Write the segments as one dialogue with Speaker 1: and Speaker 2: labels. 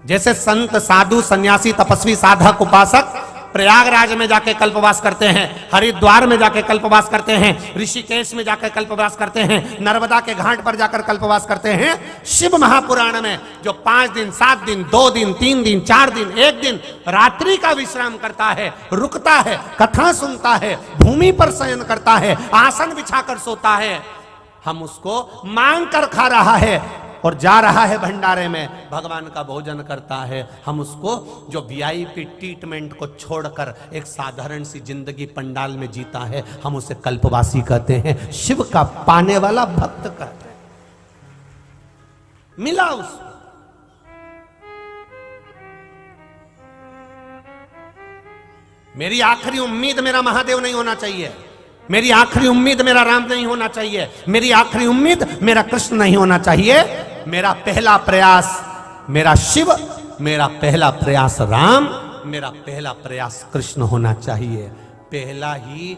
Speaker 1: जैसे संत साधु सन्यासी तपस्वी साधक उपासक प्रयागराज में जाके कल्पवास करते हैं, हरिद्वार में जाके कल्पवास करते हैं, ऋषिकेश में जाकर कल्पवास करते हैं, नर्मदा के घाट पर जाकर कल्पवास करते हैं। शिव महापुराण में जो 5 दिन 7 दिन 2 दिन 3 दिन 4 दिन 1 दिन रात्रि का विश्राम करता है, रुकता है, कथा सुनता है, भूमि पर शयन करता है, आसन बिछाकर सोता है, हम उसको मांग कर खा रहा है और जा रहा है भंडारे में भगवान का भोजन करता है, हम उसको जो वीआईपी ट्रीटमेंट को छोड़कर एक साधारण सी जिंदगी पंडाल में जीता है, हम उसे कल्पवासी कहते हैं, शिव का पाने वाला भक्त कहते हैं। मिला उसको। मेरी आखिरी उम्मीद मेरा महादेव नहीं होना चाहिए, मेरी आखिरी उम्मीद मेरा राम नहीं होना चाहिए, मेरी आखिरी उम्मीद मेरा कृष्ण नहीं होना चाहिए। मेरा पहला प्रयास मेरा शिव, मेरा पहला प्रयास राम, मेरा पहला प्रयास कृष्ण होना चाहिए। पहला ही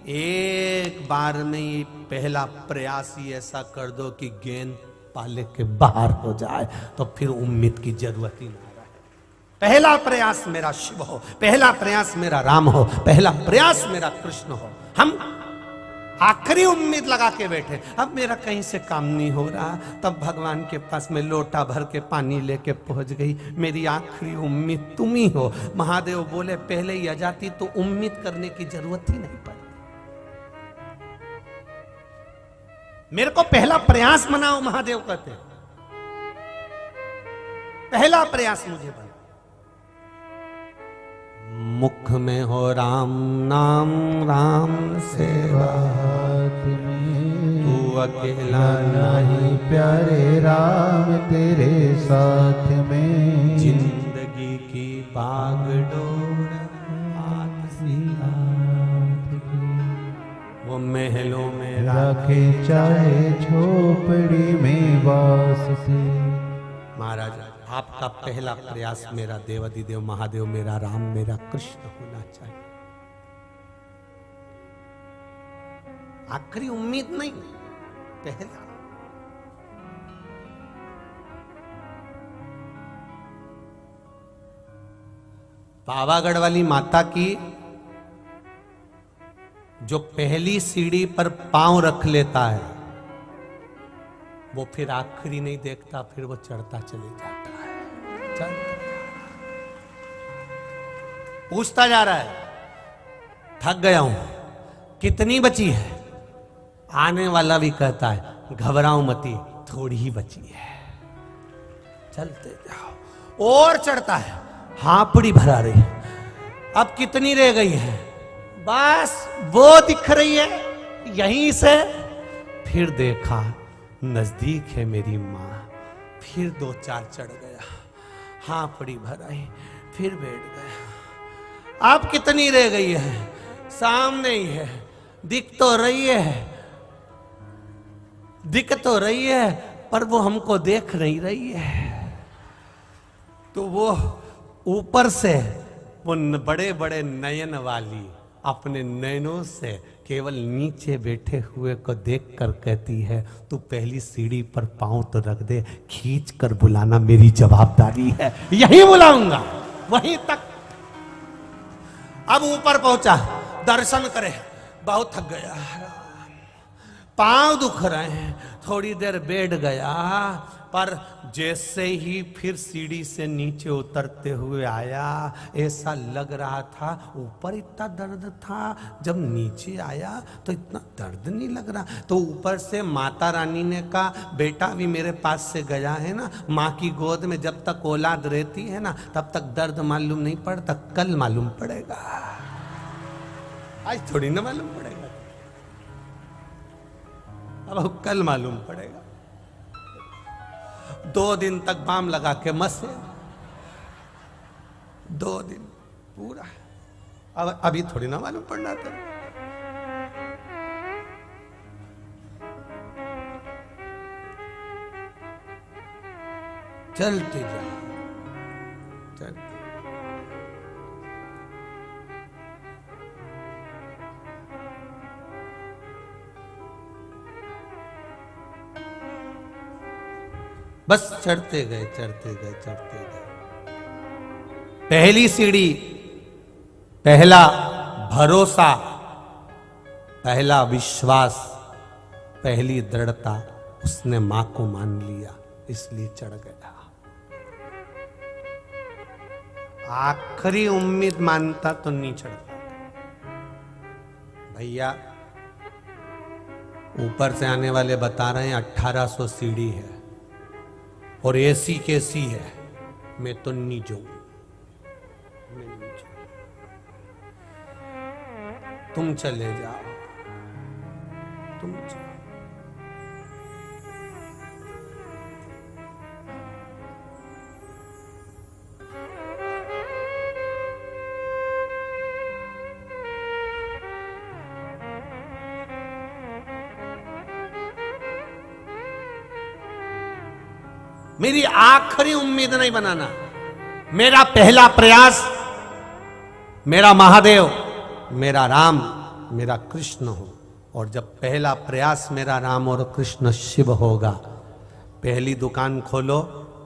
Speaker 1: एक बार में ही पहला प्रयास ही ऐसा कर दो कि गेंद पाले के बाहर हो जाए, तो फिर उम्मीद की जरूरत ही ना रहे। पहला प्रयास मेरा शिव हो, पहला प्रयास मेरा राम हो, पहला प्रयास मेरा कृष्ण हो। हम आखिरी उम्मीद लगा के बैठे, अब मेरा कहीं से काम नहीं हो रहा, तब भगवान के पास में लोटा भर के पानी लेके पहुंच गई, मेरी आखिरी उम्मीद तुम ही हो। महादेव बोले पहले ही आ जाती तो उम्मीद करने की जरूरत ही नहीं पड़ती। मेरे को पहला प्रयास मनाओ, महादेव कहते हैं, पहला प्रयास मुझे बना। मुख में हो राम नाम, राम से बात में, तू अकेला नहीं प्यारे राम तेरे साथ में, जिंदगी की बागडोर हाथ सी हाथ की, वो महलों में रखे चाहे झोपड़ी में वास से। महाराज आपका पहला प्रयास मेरा देवाधिदेव महादेव, मेरा राम, मेरा कृष्ण होना चाहिए। आखिरी उम्मीद नहीं, पहला। पावागढ़ वाली माता की जो पहली सीढ़ी पर पांव रख लेता है, वो फिर आखिरी नहीं देखता, फिर वो चढ़ता चले जाता है। पूछता जा रहा है, थक गया हूं, कितनी बची है? आने वाला भी कहता है घबराओ मती, थोड़ी ही बची है, चलते जाओ। और चढ़ता है, हापड़ी भरा रही, अब कितनी रह गई है? बस वो दिख रही है यहीं से। फिर देखा नजदीक है मेरी मां, फिर 2-4 चढ़ गया, हापड़ी भराई, फिर बैठ गया। अब कितनी रह गई है? सामने ही है, दिख तो रही है, दिख तो रही है, पर वो हमको देख नहीं रही है। तो वो ऊपर से वो बड़े बड़े नयन वाली अपने नयनों से केवल नीचे बैठे हुए को देखकर कहती है, तू पहली सीढ़ी पर पांव तो रख दे, खींच कर बुलाना मेरी जवाबदारी है। यही बुलाऊंगा, वहीं तक। अब ऊपर पहुंचा, दर्शन करे, बहुत थक गया, पांव दुख रहे हैं, थोड़ी देर बैठ गया, पर जैसे ही फिर सीढ़ी से नीचे उतरते हुए आया, ऐसा लग रहा था ऊपर इतना दर्द था, जब नीचे आया तो इतना दर्द नहीं लग रहा। तो ऊपर से माता रानी ने कहा, बेटा भी मेरे पास से गया है ना, माँ की गोद में जब तक औलाद रहती है ना, तब तक दर्द मालूम नहीं पड़ता, कल मालूम पड़ेगा, आज थोड़ी ना मालूम पड़ेगा, अब कल मालूम पड़ेगा। 2 दिन तक बाम लगा के मसे, 2 दिन पूरा, अब अभी थोड़ी ना मालूम पड़ना था। चलते जाओ, चलते। बस चढ़ते गए, चढ़ते गए, चढ़ते गए। पहली सीढ़ी, पहला भरोसा, पहला विश्वास, पहली दृढ़ता, उसने मां को मान लिया इसलिए चढ़ गया। आखिरी उम्मीद मानता तो नहीं चढ़ता। भैया ऊपर से आने वाले बता रहे हैं 1800 सीढ़ी है और एसी कैसी है, मैं तो नहीं जाऊं, तुम चले जाओ, तुम जाओ। मेरी आखिरी उम्मीद नहीं बनाना। मेरा पहला प्रयास मेरा महादेव, मेरा राम, मेरा कृष्ण हो। और जब पहला प्रयास मेरा राम और कृष्ण शिव होगा, पहली दुकान खोलो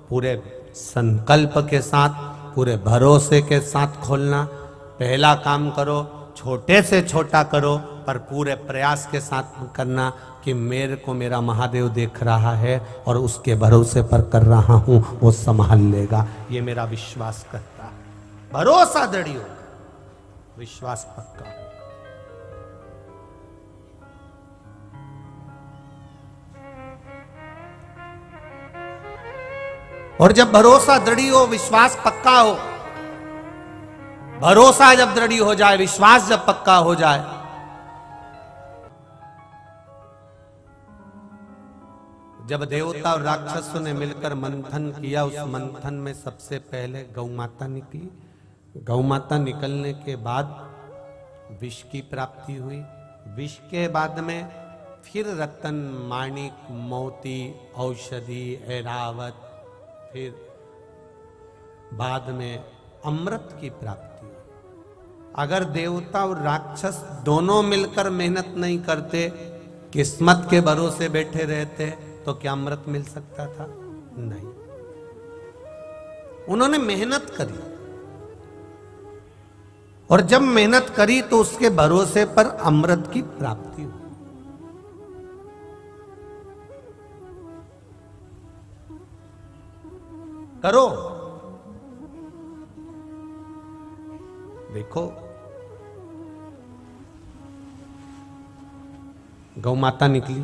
Speaker 1: पूरे संकल्प के साथ, पूरे भरोसे के साथ खोलना। पहला काम करो, छोटे से छोटा करो, पर पूरे प्रयास के साथ करना कि मेरे को मेरा महादेव देख रहा है और उसके भरोसे पर कर रहा हूं, वो संभाल लेगा। ये मेरा विश्वास करता है। भरोसा दृढ़ होगा, विश्वास पक्का। और जब भरोसा दृढ़ हो, विश्वास पक्का हो, भरोसा जब दृढ़ हो जाए, विश्वास जब पक्का हो जाए, जब देवता और राक्षसों ने मिलकर मंथन किया, उस मंथन में सबसे पहले गौ माता निकली। गौ माता निकलने के बाद विष की प्राप्ति हुई। विष के बाद में फिर रतन, माणिक, मोती, औषधि, ऐरावत, फिर बाद में अमृत की प्राप्ति हुई। अगर देवता और राक्षस दोनों मिलकर मेहनत नहीं करते, किस्मत के भरोसे बैठे रहते, तो क्या अमृत मिल सकता था? नहीं। उन्होंने मेहनत करी, और जब मेहनत करी तो उसके भरोसे पर अमृत की प्राप्ति हुई। करो, देखो गौ माता निकली,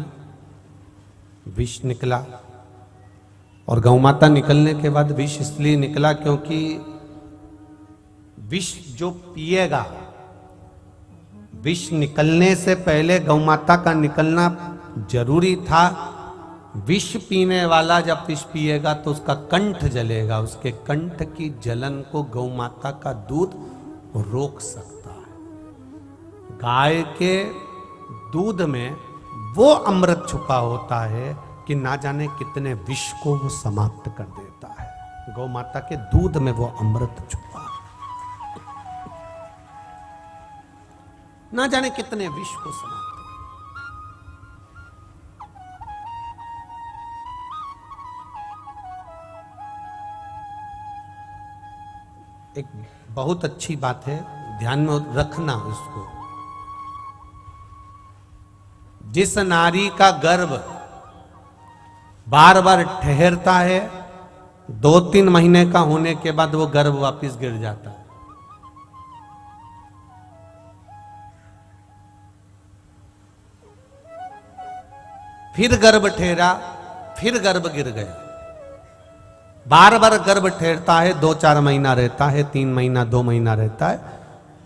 Speaker 1: विष निकला, और गौ माता निकलने के बाद विष इसलिए निकला क्योंकि विष जो पिएगा, विष निकलने से पहले गौ माता का निकलना जरूरी था। विष पीने वाला जब विष पिएगा तो उसका कंठ जलेगा, उसके कंठ की जलन को गौ माता का दूध रोक सकता है। गाय के दूध में वो अमृत छुपा होता है कि ना जाने कितने विष को वो समाप्त कर देता है। गौ माता के दूध में वो अमृत छुपा है, ना जाने कितने विष को समाप्त। एक बहुत अच्छी बात है, ध्यान में रखना इसको। जिस नारी का गर्भ बार बार ठहरता है, 2-3 महीने का होने के बाद वो गर्भ वापस गिर जाता है। फिर गर्भ ठहरा, फिर गर्भ गिर गया। बार बार गर्भ ठहरता है, 2-4 महीना रहता है, 3 महीना 2 महीना रहता है,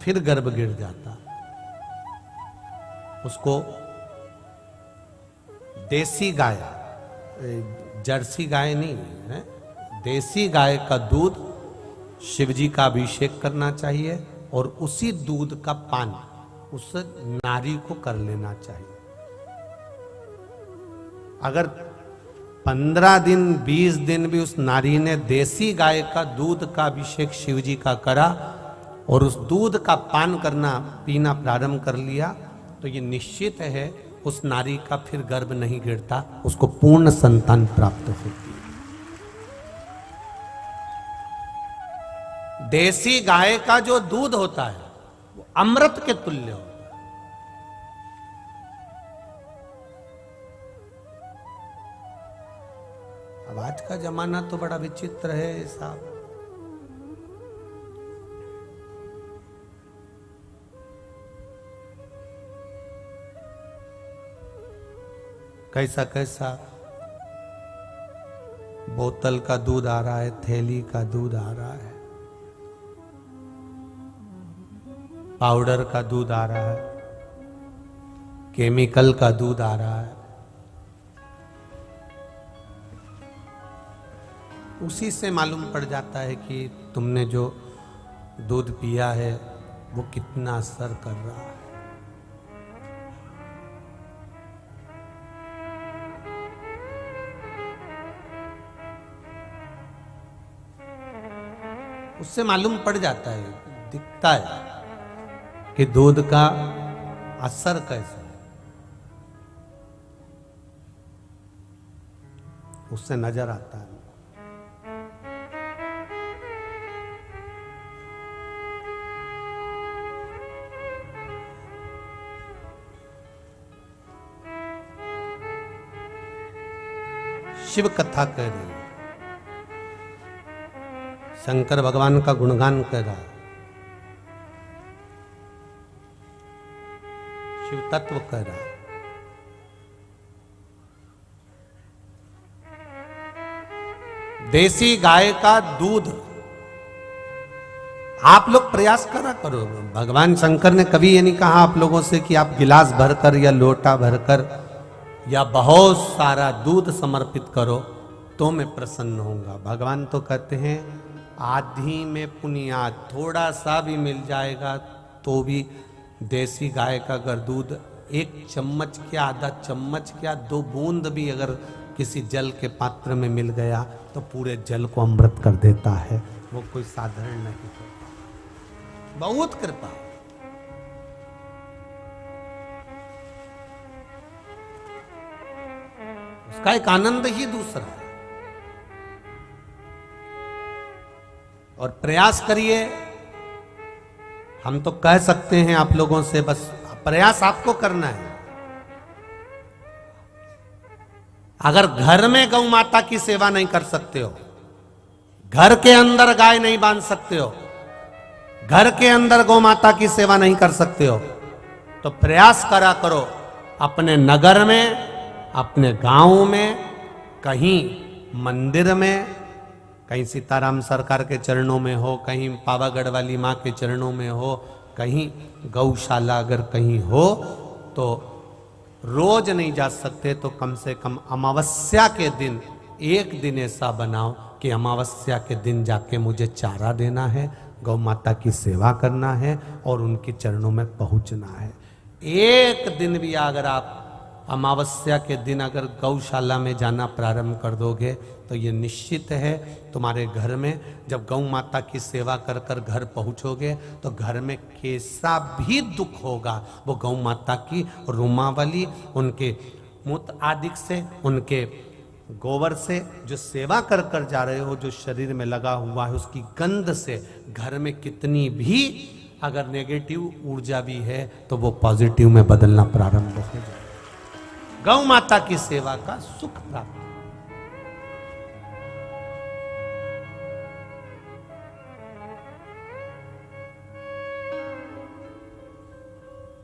Speaker 1: फिर गर्भ गिर जाता है। उसको देसी गाय, जर्सी गाय नहीं है, देसी गाय का दूध शिवजी का अभिषेक करना चाहिए, और उसी दूध का पान उस नारी को कर लेना चाहिए। अगर 15 दिन 20 दिन भी उस नारी ने देसी गाय का दूध का अभिषेक शिवजी का करा और उस दूध का पान करना पीना प्रारंभ कर लिया, तो ये निश्चित है उस नारी का फिर गर्भ नहीं गिरता, उसको पूर्ण संतान प्राप्त होती है। देसी गाय का जो दूध होता है वो अमृत के तुल्य होता है। अब आज का जमाना तो बड़ा विचित्र है साहब। कैसा कैसा बोतल का दूध आ रहा है, थैली का दूध आ रहा है, पाउडर का दूध आ रहा है, केमिकल का दूध आ रहा है। उसी से मालूम पड़ जाता है कि तुमने जो दूध पिया है वो कितना असर कर रहा है। उससे मालूम पड़ जाता है, दिखता है कि दूध का असर कैसा है, उससे नजर आता है। शिव कथा कह रही है, शंकर भगवान का गुणगान कर रहा है, शिव तत्व कह रहा है। देसी गाय का दूध आप लोग प्रयास करा करो। भगवान शंकर ने कभी ये नहीं कहा आप लोगों से कि आप गिलास भरकर या लोटा भरकर या बहुत सारा दूध समर्पित करो तो मैं प्रसन्न होऊंगा। भगवान तो कहते हैं आधी में पुनियाद, थोड़ा सा भी मिल जाएगा तो भी देसी गाय का अगर दूध एक चम्मच क्या, आधा चम्मच क्या, 2 बूंद भी अगर किसी जल के पात्र में मिल गया तो पूरे जल को अमृत कर देता है। वो कोई साधारण नहीं है, बहुत कृपा। उसका एक आनंद ही दूसरा है। और प्रयास करिए, हम तो कह सकते हैं आप लोगों से, बस प्रयास आपको करना है। अगर घर में गौ माता की सेवा नहीं कर सकते हो, घर के अंदर गाय नहीं बांध सकते हो, घर के अंदर गौ माता की सेवा नहीं कर सकते हो, तो प्रयास करा करो अपने नगर में, अपने गांव में, कहीं मंदिर में, कहीं सीताराम सरकार के चरणों में हो, कहीं पावागढ़ वाली माँ के चरणों में हो, कहीं गौशाला अगर कहीं हो, तो रोज नहीं जा सकते तो कम से कम अमावस्या के दिन एक दिन ऐसा बनाओ कि अमावस्या के दिन जाके मुझे चारा देना है, गौ माता की सेवा करना है और उनके चरणों में पहुंचना है। एक दिन भी अगर आप अमावस्या के दिन अगर गौशाला में जाना प्रारंभ कर दोगे तो ये निश्चित है तुम्हारे घर में जब गौ माता की सेवा कर कर घर पहुंचोगे तो घर में कैसा भी दुख होगा वो गौ माता की रुमावली, उनके मूत्र आदि से, उनके गोबर से जो सेवा कर कर जा रहे हो, जो शरीर में लगा हुआ है उसकी गंध से घर में कितनी भी अगर नेगेटिव ऊर्जा भी है तो वो पॉजिटिव में बदलना प्रारंभ हो जाए। गौ माता की सेवा का सुख प्राप्त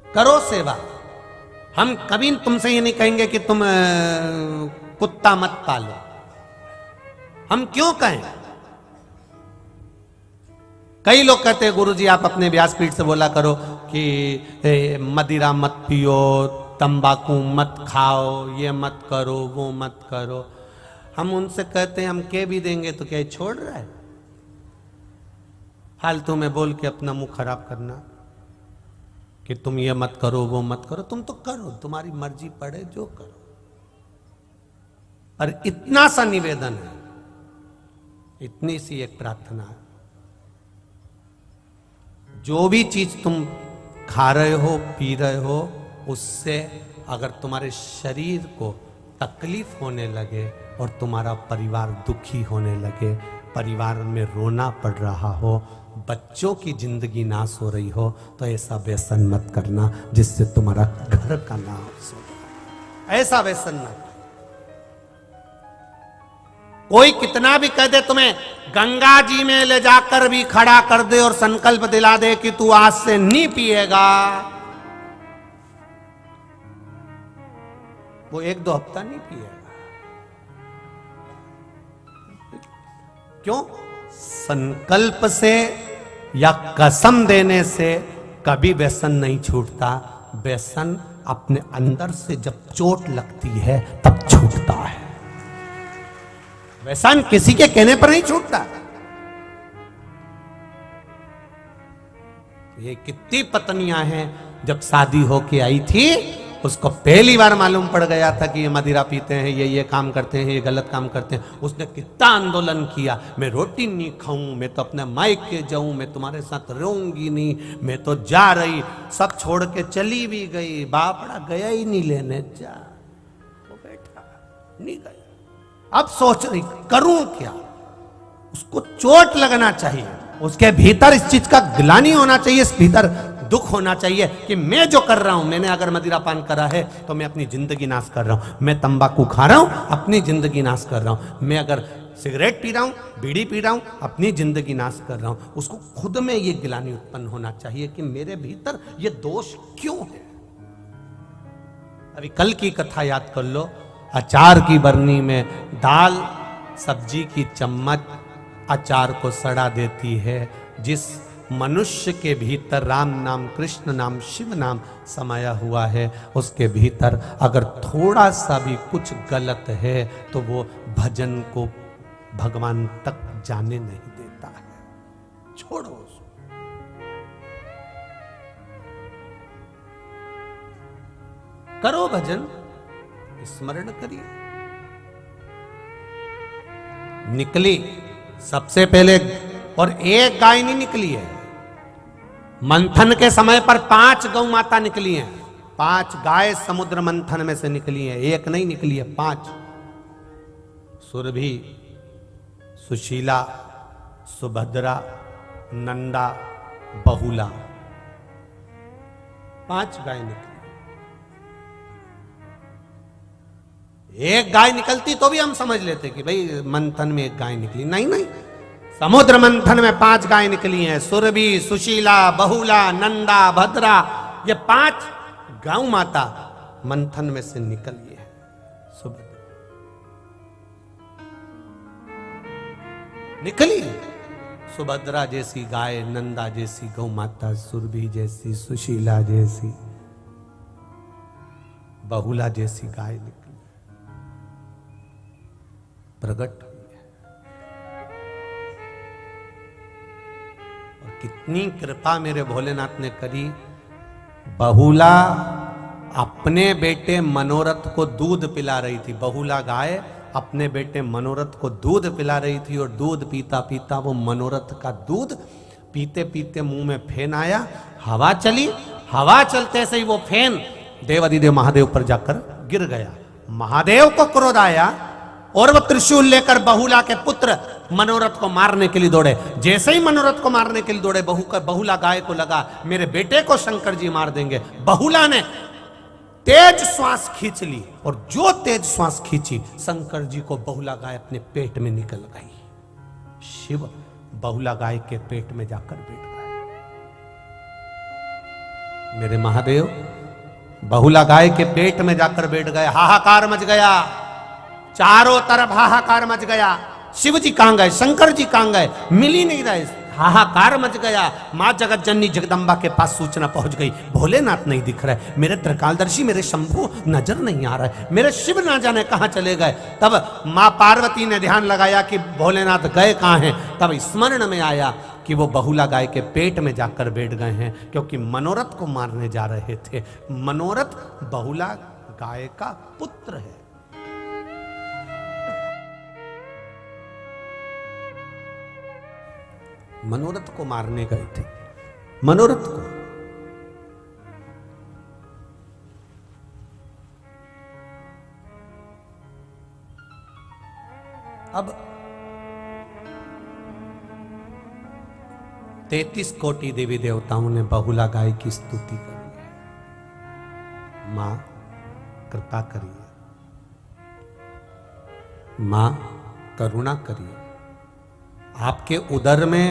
Speaker 1: करो सेवा। हम कभी तुमसे ये नहीं कहेंगे कि तुम कुत्ता मत पालो, हम क्यों कहें? कई लोग कहते हैं गुरुजी आप अपने व्यासपीठ से बोला करो कि मदिरा मत पियो, तंबाकू मत खाओ, ये मत करो, वो मत करो। हम उनसे कहते हैं हम कह भी देंगे तो क्या छोड़ रहा है? फालतू में बोल के अपना मुंह खराब करना कि तुम ये मत करो, वो मत करो। तुम तो करो, तुम्हारी मर्जी पड़े जो करो। और इतना सा निवेदन है, इतनी सी एक प्रार्थना है, जो भी चीज तुम खा रहे हो, पी रहे हो, उससे अगर तुम्हारे शरीर को तकलीफ होने लगे और तुम्हारा परिवार दुखी होने लगे परिवार में रोना पड़ रहा हो, बच्चों की जिंदगी नाश हो रही हो, तो ऐसा व्यसन मत करना जिससे तुम्हारा घर का नाश हो जाए। ऐसा व्यसन ना। कोई कितना भी कह दे तुम्हें गंगा जी में ले जाकर भी खड़ा कर दे और संकल्प दिला दे कि तू आज से नहीं पिएगा, वो 1-2 हफ्ता नहीं पिएगा। क्यों? संकल्प से या कसम देने से कभी व्यसन नहीं छूटता। व्यसन अपने अंदर से जब चोट लगती है तब छूटता है। व्यसन किसी के कहने पर नहीं छूटता। ये कितनी पत्नियां हैं, जब शादी होके आई थी उसको पहली बार मालूम पड़ गया था कि ये मदिरा पीते हैं, ये काम करते हैं, ये गलत काम करते हैं। उसने कितना आंदोलन किया, मैं रोटी नहीं खाऊं, मैं तो अपने मायके जाऊं, मैं तुम्हारे साथ रहूंगी नहीं, मैं तो जा रही। सब छोड़ के चली भी गई। बापड़ा गया ही नहीं लेने, जा वो बैठा नहीं गया। अब सोच रही करूं क्या। उसको चोट लगना चाहिए, उसके भीतर इस चीज का ग्लानि होना चाहिए, इस भीतर दुख होना चाहिए कि मैं जो कर रहा हूं, मैंने अगर मदिरा पान करा है तो मैं अपनी जिंदगी नाश कर रहा हूं। मैं तंबाकू खा रहा हूं, अपनी जिंदगी नाश कर रहा हूं। मैं अगर सिगरेट पी रहा हूं, बीड़ी पी रहा हूं, अपनी जिंदगी नाश कर रहा हूं। उसको खुद में ये ग्लानि उत्पन्न होना चाहिए कि मेरे भीतर ये दोष क्यों है। अभी कल की कथा याद कर लो। अचार की बरनी में दाल सब्जी की चम्मच अचार को सड़ा देती है। जिस मनुष्य के भीतर राम नाम, कृष्ण नाम, शिव नाम समाया हुआ है, उसके भीतर अगर थोड़ा सा भी कुछ गलत है तो वो भजन को भगवान तक जाने नहीं देता है। छोड़ो उसको। करो भजन, स्मरण करिए। निकली सबसे पहले, और एक गाय नहीं निकली है। मंथन के समय पर 5 गौ माता निकली हैं। 5 गाय समुद्र मंथन में से निकली हैं, एक नहीं निकली है, 5। सुरभि, सुशीला, सुभद्रा, नंदा, बहुला, 5 गाय निकली। एक गाय निकलती तो भी हम समझ लेते कि भाई मंथन में एक गाय निकली। नहीं नहीं, समुद्र मंथन में 5 गाय निकली हैं। सुरभि, सुशीला, बहुला, नंदा, भद्रा, ये 5 गौ माता मंथन में से निकली है। निकली सुभद्रा जैसी गाय, नंदा जैसी गौ माता, सुरभि जैसी, सुशीला जैसी, बहुला जैसी गाय निकली, प्रकट हुई है। और कितनी कृपा मेरे भोलेनाथ ने करी। बहुला अपने बेटे मनोरथ को दूध पिला रही थी। बहुला गाय अपने बेटे मनोरथ को दूध पिला रही थी, और दूध पीता पीता वो मनोरथ का दूध पीते पीते मुंह में फेन आया। हवा चली, हवा चलते से ही वो फेन देवाधिदेव महादेव पर जाकर गिर गया। महादेव को क्रोध आया और वो त्रिशूल लेकर बहुला के पुत्र मनोरथ को मारने के लिए दौड़े। जैसे ही मनोरथ को मारने के लिए दौड़े, बहुला गाय को लगा मेरे बेटे को शंकर जी मार देंगे। बहुला ने तेज श्वास खींच ली, और जो तेज श्वास खींची, शंकर जी को बहुला गाय अपने पेट में निकल गई। शिव बहुला गाय के पेट में जाकर बैठ गए। मेरे महादेव बहुला गाय के पेट में जाकर बैठ गए। हाहाकार मच गया, चारों तरफ हाहाकार मच गया। शिव जी कहां गए, शंकर जी कहां गए, मिल ही नहीं रहे। हाहाकार मच गया। मां जगत जननी जगदम्बा के पास सूचना पहुंच गई, भोलेनाथ नहीं दिख रहे, मेरे त्रिकालदर्शी, मेरे शंभु नजर नहीं आ रहे, मेरे शिव ना जाने कहां चले गए। तब मां पार्वती ने ध्यान लगाया कि भोलेनाथ गए कहां हैं। तब स्मरण में आया कि वो बहुला गाय के पेट में जाकर बैठ गए हैं, क्योंकि मनोरथ को मारने जा रहे थे। मनोरथ बहुला गाय का पुत्र है। मनोरथ को मारने गए थे। मनोरथ को अब 33 कोटि देवी देवताओं ने बहुला गाय की स्तुति करी है। मां कृपा करिए, मां करुणा करिए। आपके उदर में,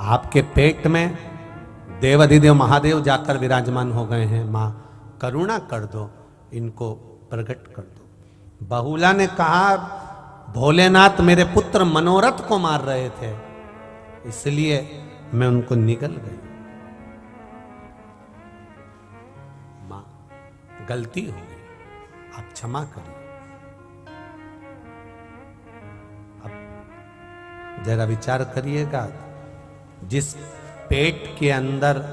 Speaker 1: आपके पेट में देवाधिदेव महादेव जाकर विराजमान हो गए हैं। मां करुणा कर दो, इनको प्रकट कर दो। बहुला ने कहा, भोलेनाथ मेरे पुत्र मनोरथ को मार रहे थे, इसलिए मैं उनको निगल गई। मां गलती हो गई, आप क्षमा करिए। अब जरा विचार करिएगा, जिस पेट के अंदर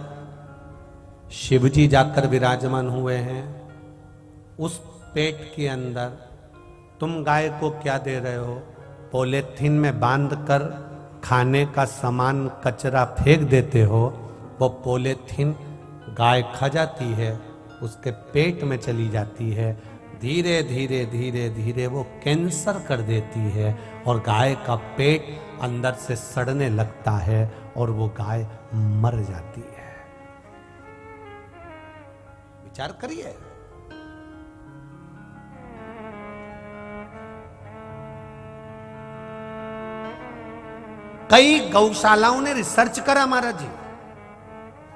Speaker 1: शिवजी जाकर विराजमान हुए हैं, उस पेट के अंदर तुम गाय को क्या दे रहे हो? पॉलीथीन में बांधकर खाने का सामान कचरा फेंक देते हो। वो पॉलीथीन गाय खा जाती है, उसके पेट में चली जाती है, धीरे धीरे धीरे धीरे वो कैंसर कर देती है और गाय का पेट अंदर से सड़ने लगता है और वो गाय मर जाती है। विचार करिए। कई गौशालाओं ने रिसर्च करा महाराज जी,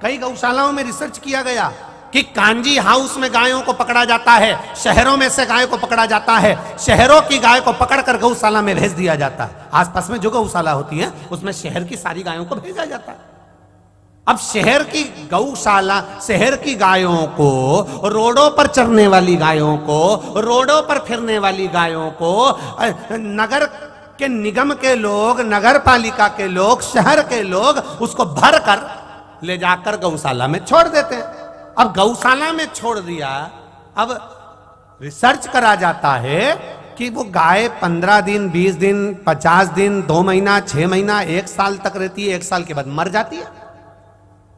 Speaker 1: कई गौशालाओं में रिसर्च किया गया कि कांजी हाउस में गायों को पकड़ा जाता है, शहरों में से गायों को पकड़ा जाता है, शहरों की गाय को पकड़कर गौशाला में भेज दिया जाता है। आसपास में जो गौशाला होती है उसमें शहर की सारी गायों को भेजा जाता है। अब शहर की गौशाला, शहर की गायों को, रोडों पर चरने वाली गायों को, रोडों पर फिरने वाली गायों को नगर के निगम के लोग, नगर पालिका के लोग, शहर के लोग उसको भर कर ले जाकर गौशाला में छोड़ देते हैं। अब गौशाला में छोड़ दिया, अब रिसर्च करा जाता है कि वो गाय 15 दिन, 20 दिन, 50 दिन, 2 महीना, 6 महीना, 1 साल तक रहती है, 1 साल के बाद मर जाती है।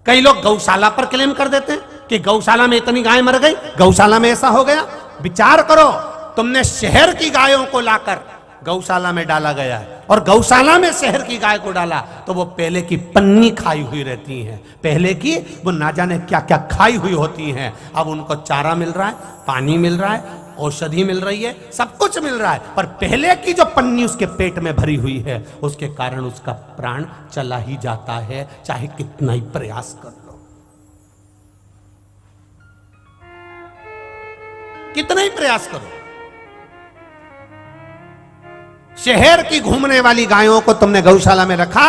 Speaker 1: कई लोग गौशाला पर क्लेम कर देते हैं कि गौशाला में इतनी गाय मर गई, गौशाला में ऐसा हो गया। विचार करो, तुमने शहर की गायों को लाकर गौशाला में डाला गया है और गौशाला में शहर की गाय को डाला तो वो पहले की पन्नी खाई हुई रहती हैं, पहले की वो ना जाने क्या क्या खाई हुई होती हैं। अब उनको चारा मिल रहा है, पानी मिल रहा है, औषधि मिल रही है, सब कुछ मिल रहा है, पर पहले की जो पन्नी उसके पेट में भरी हुई है उसके कारण उसका प्राण चला ही जाता है, चाहे कितना ही प्रयास कर लो, कितना ही प्रयास करो। शहर की घूमने वाली गायों को तुमने गौशाला में रखा,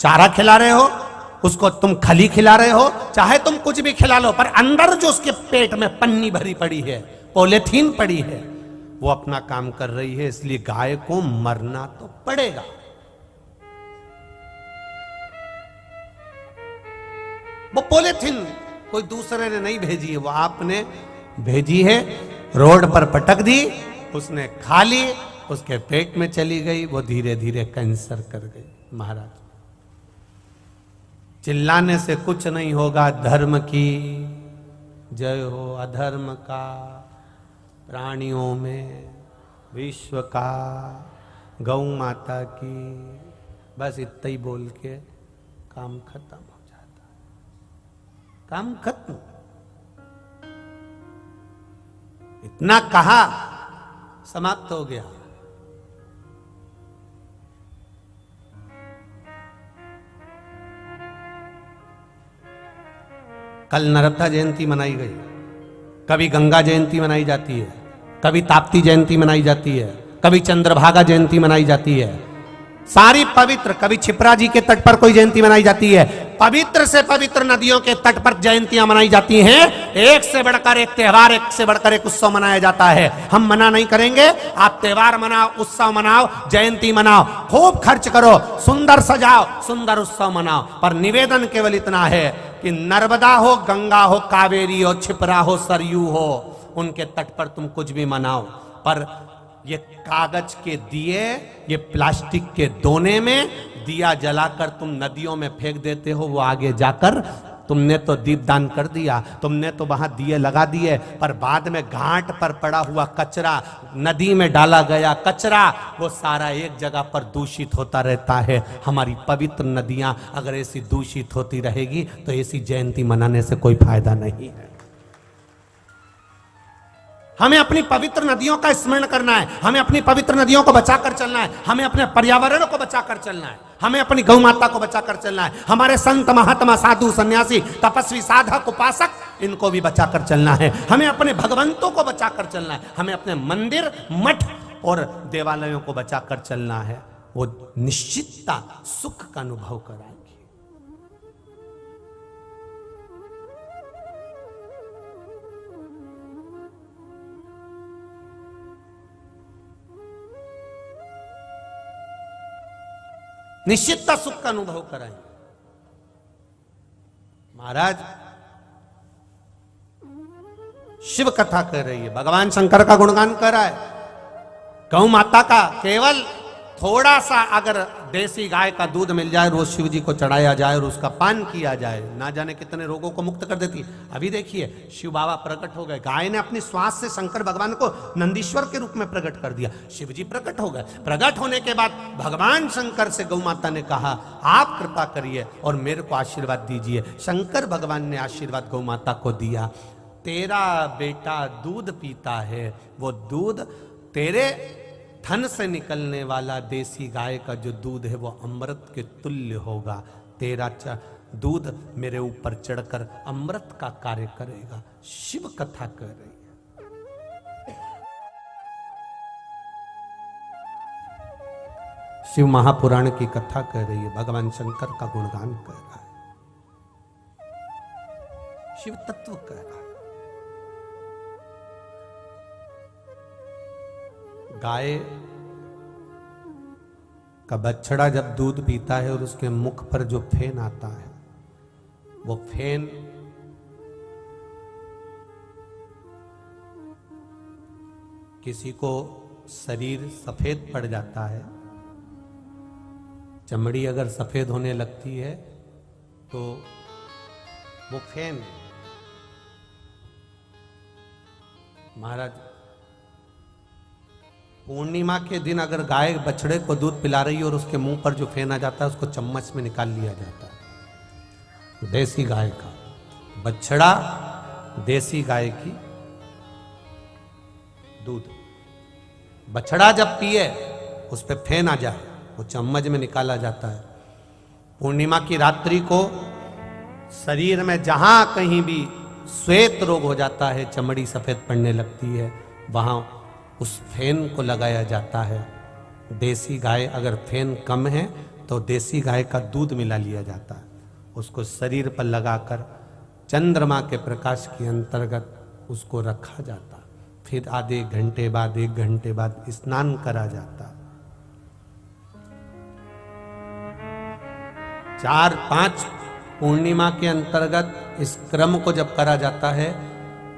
Speaker 1: चारा खिला रहे हो, उसको तुम खली खिला रहे हो, चाहे तुम कुछ भी खिला लो, पर अंदर जो उसके पेट में पन्नी भरी पड़ी है, पॉलीथीन पड़ी है, वो अपना काम कर रही है, इसलिए गाय को मरना तो पड़ेगा। वो पॉलीथीन कोई दूसरे ने नहीं भेजी है, वो आपने भेजी है, रोड पर पटक दी, उसने खा ली, उसके पेट में चली गई, वो धीरे धीरे कैंसर कर गई। महाराज चिल्लाने से कुछ नहीं होगा, धर्म की जय हो, अधर्म का प्राणियों में, विश्व का, गौ माता की, बस इतना ही बोल के काम खत्म हो जाता, काम खत्म। इतना कहा, समाप्त हो गया। कल नर्मदा जयंती मनाई गई, कभी गंगा जयंती मनाई जाती है, कभी ताप्ती जयंती मनाई जाती है, कभी चंद्रभागा जयंती मनाई जाती है, सारी पवित्र, कभी छिपरा जी के तट पर कोई जयंती मनाई जाती है, पवित्र से पवित्र नदियों के तट पर जयंतियां मनाई जाती हैं। एक से बढ़कर एक त्योहार, एक से बढ़कर एक उत्सव मनाया जाता है। हम मना नहीं करेंगे, आप त्योहार मनाओ, उत्सव मनाओ, जयंती मनाओ, खूब खर्च करो, सुंदर सजाओ, सुंदर उत्सव मनाओ, पर निवेदन केवल इतना है कि नर्मदा हो, गंगा हो, कावेरी हो, छिपरा हो, सरयू हो, उनके तट पर तुम कुछ भी मनाओ, पर ये कागज के दिए, ये प्लास्टिक के दोने में दिया जलाकर तुम नदियों में फेंक देते हो, वो आगे जाकर तुमने तो दीपदान कर दिया, तुमने तो वहां दिए लगा दिए, पर बाद में घाट पर पड़ा हुआ कचरा, नदी में डाला गया कचरा, वो सारा एक जगह पर दूषित होता रहता है। हमारी पवित्र नदियां अगर ऐसी दूषित होती रहेगी तो ऐसी जयंती मनाने से कोई फायदा नहीं है। हमें अपनी पवित्र नदियों का स्मरण करना है, हमें अपनी पवित्र नदियों को बचाकर चलना है, हमें अपने पर्यावरण को बचाकर चलना है, हमें अपनी गौ माता को बचाकर चलना है, हमारे संत महात्मा साधु सन्यासी तपस्वी साधक उपासक इनको भी बचाकर चलना है, हमें अपने भगवंतों को बचाकर चलना है, हमें अपने मंदिर मठ और देवालयों को बचाकर चलना है। वो निश्चितता सुख का अनुभव कराएंगे। निश्चितता सुख का अनुभव कराएंगे। महाराज शिव कथा कर रही है, भगवान शंकर का गुणगान कर रहा है, गौ माता का केवल थोड़ा सा अगर देसी गाय का दूध मिल जाए, रोज शिव जी को चढ़ाया जाए और उसका पान किया जाए, ना जाने कितने रोगों को मुक्त कर देती है। अभी देखिए शिव बाबा प्रकट हो गए, गाय ने अपनी श्वास से शंकर भगवान को नंदीश्वर के रूप में प्रकट कर दिया, शिव जी प्रकट हो गए। प्रकट होने के बाद भगवान शंकर से गौ माता ने कहा आप कृपा करिए और मेरे को आशीर्वाद दीजिए। शंकर भगवान ने आशीर्वाद गौ माता को दिया, तेरा बेटा दूध पीता है, वो दूध तेरे थन से निकलने वाला देसी गाय का जो दूध है वो अमृत के तुल्य होगा, तेरा दूध मेरे ऊपर चढ़कर अमृत का कार्य करेगा। शिव कथा कर रही है, शिव महापुराण की कथा कर रही है, भगवान शंकर का गुणगान कर रहा है, शिव तत्व कर रहा है। गाय का बछड़ा जब दूध पीता है और उसके मुख पर जो फेन आता है, वो फेन किसी को शरीर सफेद पड़ जाता है, चमड़ी अगर सफेद होने लगती है तो वो फेन। महाराज पूर्णिमा के दिन अगर गाय बछड़े को दूध पिला रही है और उसके मुंह पर जो फेन आ जाता है उसको चम्मच में निकाल लिया जाता है। देसी गाय का बछड़ा, देसी गाय की दूध, बछड़ा जब पिए उस पे फेन आ जाए वो चम्मच में निकाला जाता है। पूर्णिमा की रात्रि को शरीर में जहां कहीं भी श्वेत रोग हो जाता है, चमड़ी सफेद पड़ने लगती है, वहां उस फेन को लगाया जाता है। देसी गाय अगर फेन कम है तो देसी गाय का दूध मिला लिया जाता है, उसको शरीर पर लगाकर चंद्रमा के प्रकाश के अंतर्गत उसको रखा जाता, फिर आधे घंटे बाद, 1 घंटे बाद स्नान करा जाता। 4-5 पूर्णिमा के अंतर्गत इस क्रम को जब करा जाता है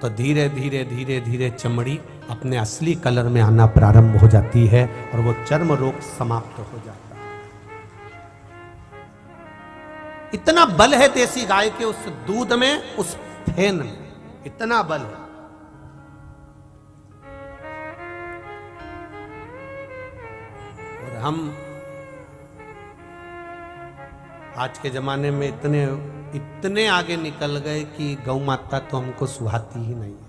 Speaker 1: तो धीरे धीरे धीरे धीरे चमड़ी अपने असली कलर में आना प्रारंभ हो जाती है और वो चर्म रोग समाप्त हो जाता है। इतना बल है देसी गाय के उस दूध में, उस फेन में इतना बल है। और हम आज के जमाने में इतने आगे निकल गए कि गौ माता तो हमको सुहाती ही नहीं है।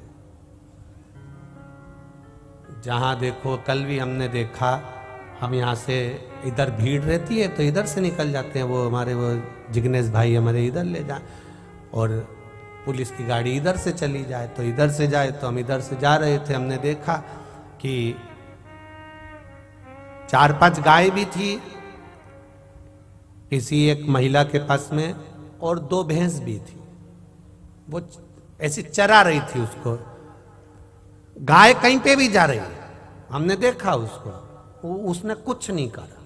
Speaker 1: जहाँ देखो, कल भी हमने देखा, हम यहाँ से इधर भीड़ रहती है तो इधर से निकल जाते हैं, वो हमारे वो जिग्नेश भाई हमारे इधर ले जाए, और पुलिस की गाड़ी इधर से चली जाए तो इधर से जाए, तो हम इधर से जा रहे थे, हमने देखा कि 4-5 गाय भी थी किसी एक महिला के पास में, और 2 भैंस भी थी, वो ऐसी चरा रही थी उसको। गाय कहीं पे भी जा रही है, हमने देखा उसको, उसने कुछ नहीं करा,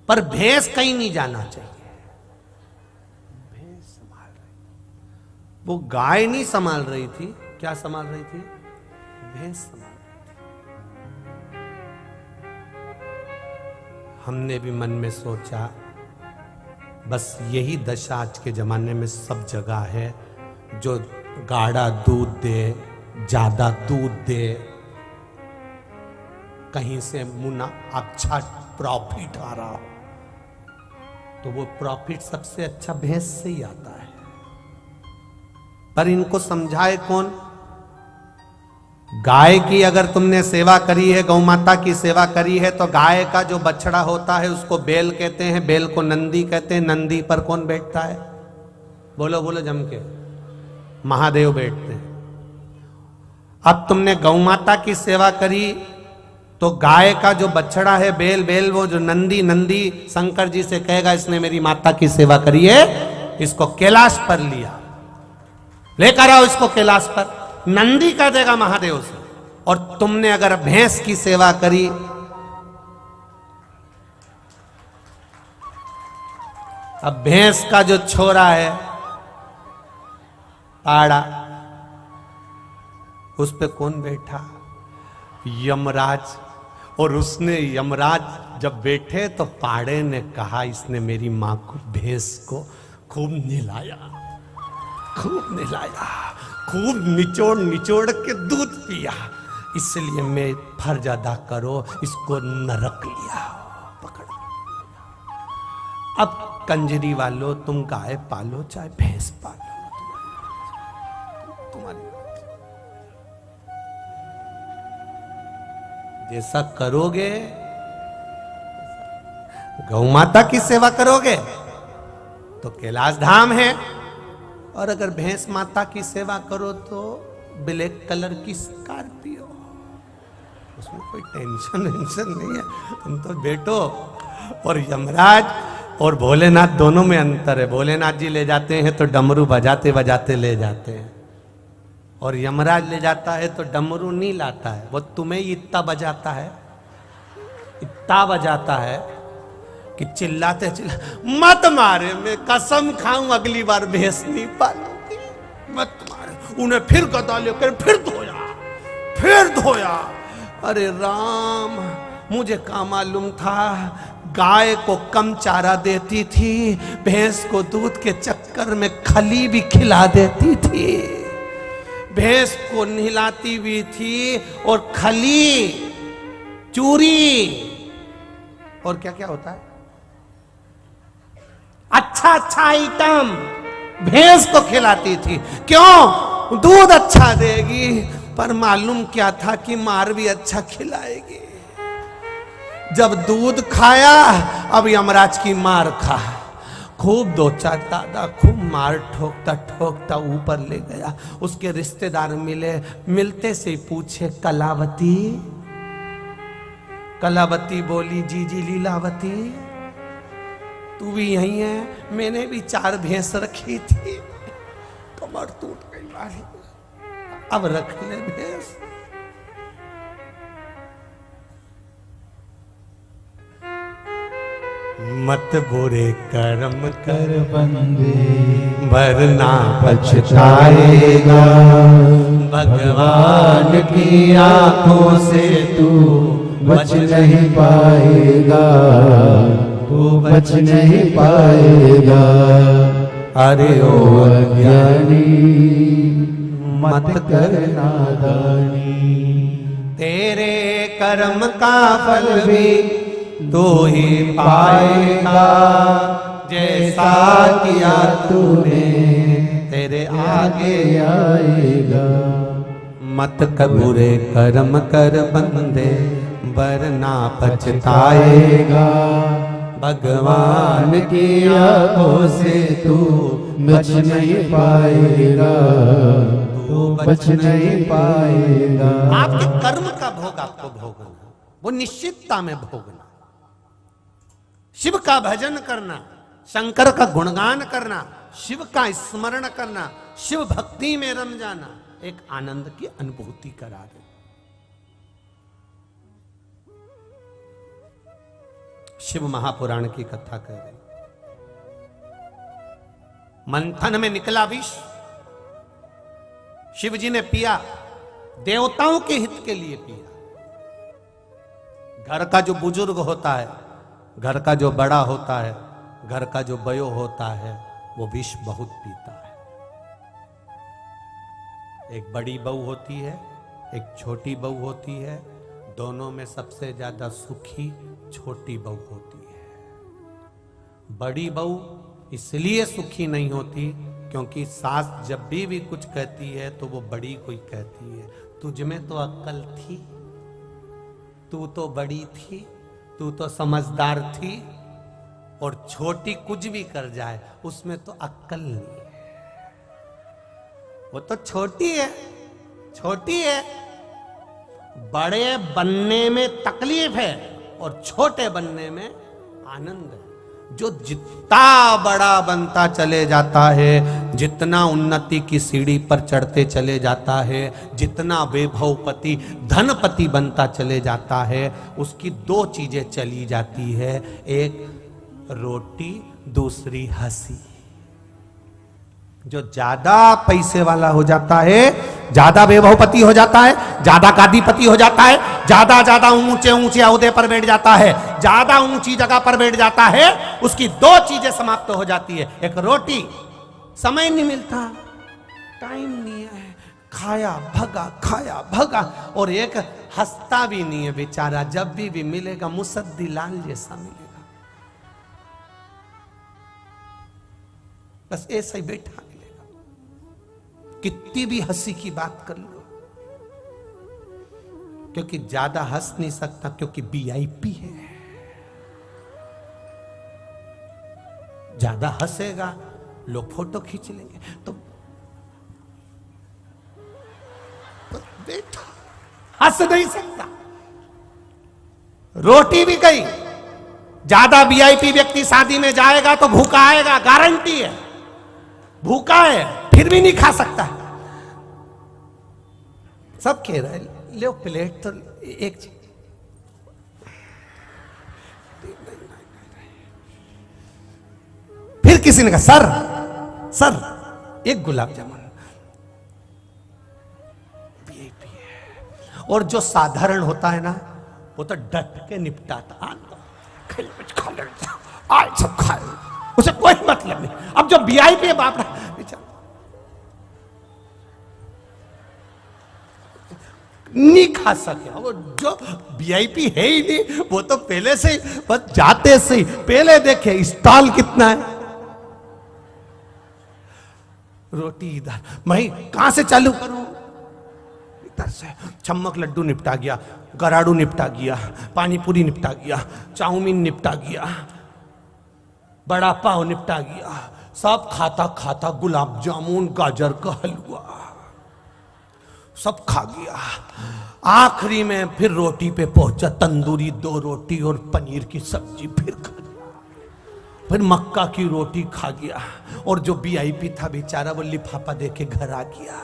Speaker 1: पर भैंस कहीं नहीं जाना चाहिए, भैंस संभाल रही, वो गाय नहीं संभाल रही थी, क्या संभाल रही थी? भैंस संभाल रही थी। हमने भी मन में सोचा बस यही दशा आज के जमाने में सब जगह है। जो गाढ़ा दूध दे, ज्यादा दूध दे, कहीं से मुना अच्छा प्रॉफिट आ रहा हो, तो वो प्रॉफिट सबसे अच्छा भैंस से ही आता है। पर इनको समझाए कौन? गाय की अगर तुमने सेवा करी है, गौ माता की सेवा करी है, तो गाय का जो बछड़ा होता है उसको बैल कहते हैं, बैल को नंदी कहते हैं। नंदी पर कौन बैठता है? बोलो बोलो जम के। महादेव बैठते हैं। अब तुमने गौ माता की सेवा करी तो गाय का जो बछड़ा है, बैल, बैल वो जो नंदी, नंदी शंकर जी से कहेगा इसने मेरी माता की सेवा करी है, इसको कैलाश पर लिया, लेकर आओ इसको कैलाश पर। नंदी कह देगा महादेव से। और तुमने अगर भैंस की सेवा करी, अब भैंस का जो छोरा है पाड़ा, उस पे कौन बैठा? यमराज। और उसने, यमराज जब बैठे तो पाड़े ने कहा इसने मेरी मां को, भैंस को खूब नहलाया, खूब नहलाया, खूब निचोड़ निचोड़ के दूध पिया, इसलिए मैं फर्ज अदा करो, इसको नरक लिया पकड़। अब कंजरी वालों, तुम गाय पालो चाहे भैंस पालो, तुम्हारी जैसा करोगे, गौ माता की सेवा करोगे तो कैलाश धाम है, और अगर भैंस माता की सेवा करो तो ब्लैक कलर की स्कॉर्पियो, उसमें कोई टेंशन नहीं है। तुम तो बैठो। और यमराज और भोलेनाथ दोनों में अंतर है। भोलेनाथ जी ले जाते हैं तो डमरू बजाते बजाते ले जाते हैं, और यमराज ले जाता है तो डमरू नहीं लाता है, वो तुम्हें ही इतना बजाता है, इतना बजाता है कि चिल्लाते चिल्ला, मत मारे, मैं कसम खाऊं अगली बार भैंस नहीं पालूंगी, मत मारे। उन्हें फिर गदा लेकर फिर धोया, फिर धोया। अरे राम, मुझे क्या मालूम था, गाय को कम चारा देती थी, भैंस को दूध के चक्कर में खली भी खिला देती थी, भैंस को नहलाती भी थी, और खली, चूरी, और क्या क्या होता है, अच्छा अच्छा आइटम भैंस को खिलाती थी। क्यों? दूध अच्छा देगी, पर मालूम क्या था कि मार भी अच्छा खिलाएगी। जब दूध खाया, अब यमराज की मार खा, खूब दो चार दादा, खूब मार ठोकता ठोकता ऊपर ले गया। उसके रिश्तेदार मिले, मिलते से पूछे कलावती। कलावती बोली, जी जी लीलावती, तू भी यही है? मैंने भी 4 भैंस रखी थी, कमर टूट गई वाली, अब रख ले भैंस। मत बुरे कर्म कर बंदे, वरना पछताएगा, भगवान की आंखों से तू बच नहीं पाएगा, तू बच नहीं पाएगा। अरे ओ अज्ञानी, मत कर नादानी, तेरे कर्म का फल भी तू ही पाएगा, जैसा किया तूने तेरे आगे आएगा। मत बुरे कर्म कर बंदे, वरना पछताएगा, भगवान की आंखों से तू बच नहीं पाएगा, तू बच नहीं पाएगा। आपके कर्म का भोग आपको भोगना, वो निश्चितता में भोगना। शिव का भजन करना, शंकर का गुणगान करना, शिव का स्मरण करना, शिव भक्ति में रम जाना, एक आनंद की अनुभूति करा दे। शिव महापुराण की कथा कह रही। मंथन में निकला विष, शिव जी ने पिया, देवताओं के हित के लिए पिया। घर का जो बुजुर्ग होता है, घर का जो बड़ा होता है, घर का जो बयो होता है वो विष बहुत पीता है। एक बड़ी बहू होती है, एक छोटी बहू होती है, दोनों में सबसे ज्यादा सुखी छोटी बहू होती है। बड़ी बहू इसलिए सुखी नहीं होती क्योंकि सास जब भी कुछ कहती है तो वो बड़ी कोई कहती है, तुझ में तो अक्ल थी, तू तो बड़ी थी, तू तो समझदार थी। और छोटी कुछ भी कर जाए उसमें तो अक्ल नहीं है, वो तो छोटी है, छोटी है। बड़े बनने में तकलीफ है और छोटे बनने में आनंद है। जो जितना बड़ा बनता चले जाता है, जितना उन्नति की सीढ़ी पर चढ़ते चले जाता है, जितना वैभवपति धनपति बनता चले जाता है, उसकी दो चीजें चली जाती है, एक रोटी, दूसरी हंसी। जो ज्यादा पैसे वाला हो जाता है, ज्यादा वैभवपति हो जाता है, ज्यादा गादीपति हो जाता है, ज्यादा ऊंचे ऊंचे ओहदे पर बैठ जाता है, ज्यादा ऊंची जगह पर बैठ जाता है, उसकी दो चीजें समाप्त हो जाती है। एक रोटी, समय नहीं मिलता, टाइम नहीं है, खाया भगा। और एक हंसता भी नहीं है बेचारा, जब भी मिलेगा मुसद्दी लाल जैसा मिलेगा, बस ऐसा ही बैठा मिलेगा। कितनी भी हंसी की बात कर लो, क्योंकि ज्यादा हंस नहीं सकता, क्योंकि वीआईपी है। ज्यादा हंसेगा लोग फोटो खींच लेंगे, तो बैठा हंस नहीं सकता। रोटी भी गई, ज्यादा वीआईपी व्यक्ति शादी में जाएगा तो भूखा आएगा, गारंटी है। भूखा है फिर भी नहीं खा सकता। सब कह रहे हैं ले प्लेट तो एक चीज, फिर किसी ने कहा सर एक गुलाब जामुन। वीआईपी है। और जो साधारण होता है ना, वो तो डट के निपटाता, खा ले, आज सब खाए, उसे कोई मतलब नहीं। अब जो वीआईपी है बाप नहीं खा सके, वो जो वीआईपी है ही नहीं, वो तो पहले से ही बस जाते से ही पहले देखे स्टॉल कितना है। रोटी इधर, मैं कहां से चालू करूं? इधर से चम्मक लड्डू निपटा गया, गराड़ू निपटा गया, पानी पूरी निपटा गया, चाउमीन निपटा गया, बड़ा पाव निपटा गया, सब खाता खाता गुलाब जामुन, गाजर का हलवा सब खा गया। आखिरी में फिर रोटी पे पहुंचा, तंदूरी 2 रोटी और पनीर की सब्जी फिर खा गया, फिर मक्का की रोटी खा गया। और जो वीआईपी था बेचारा, वो लिफाफा देके घर आ गया।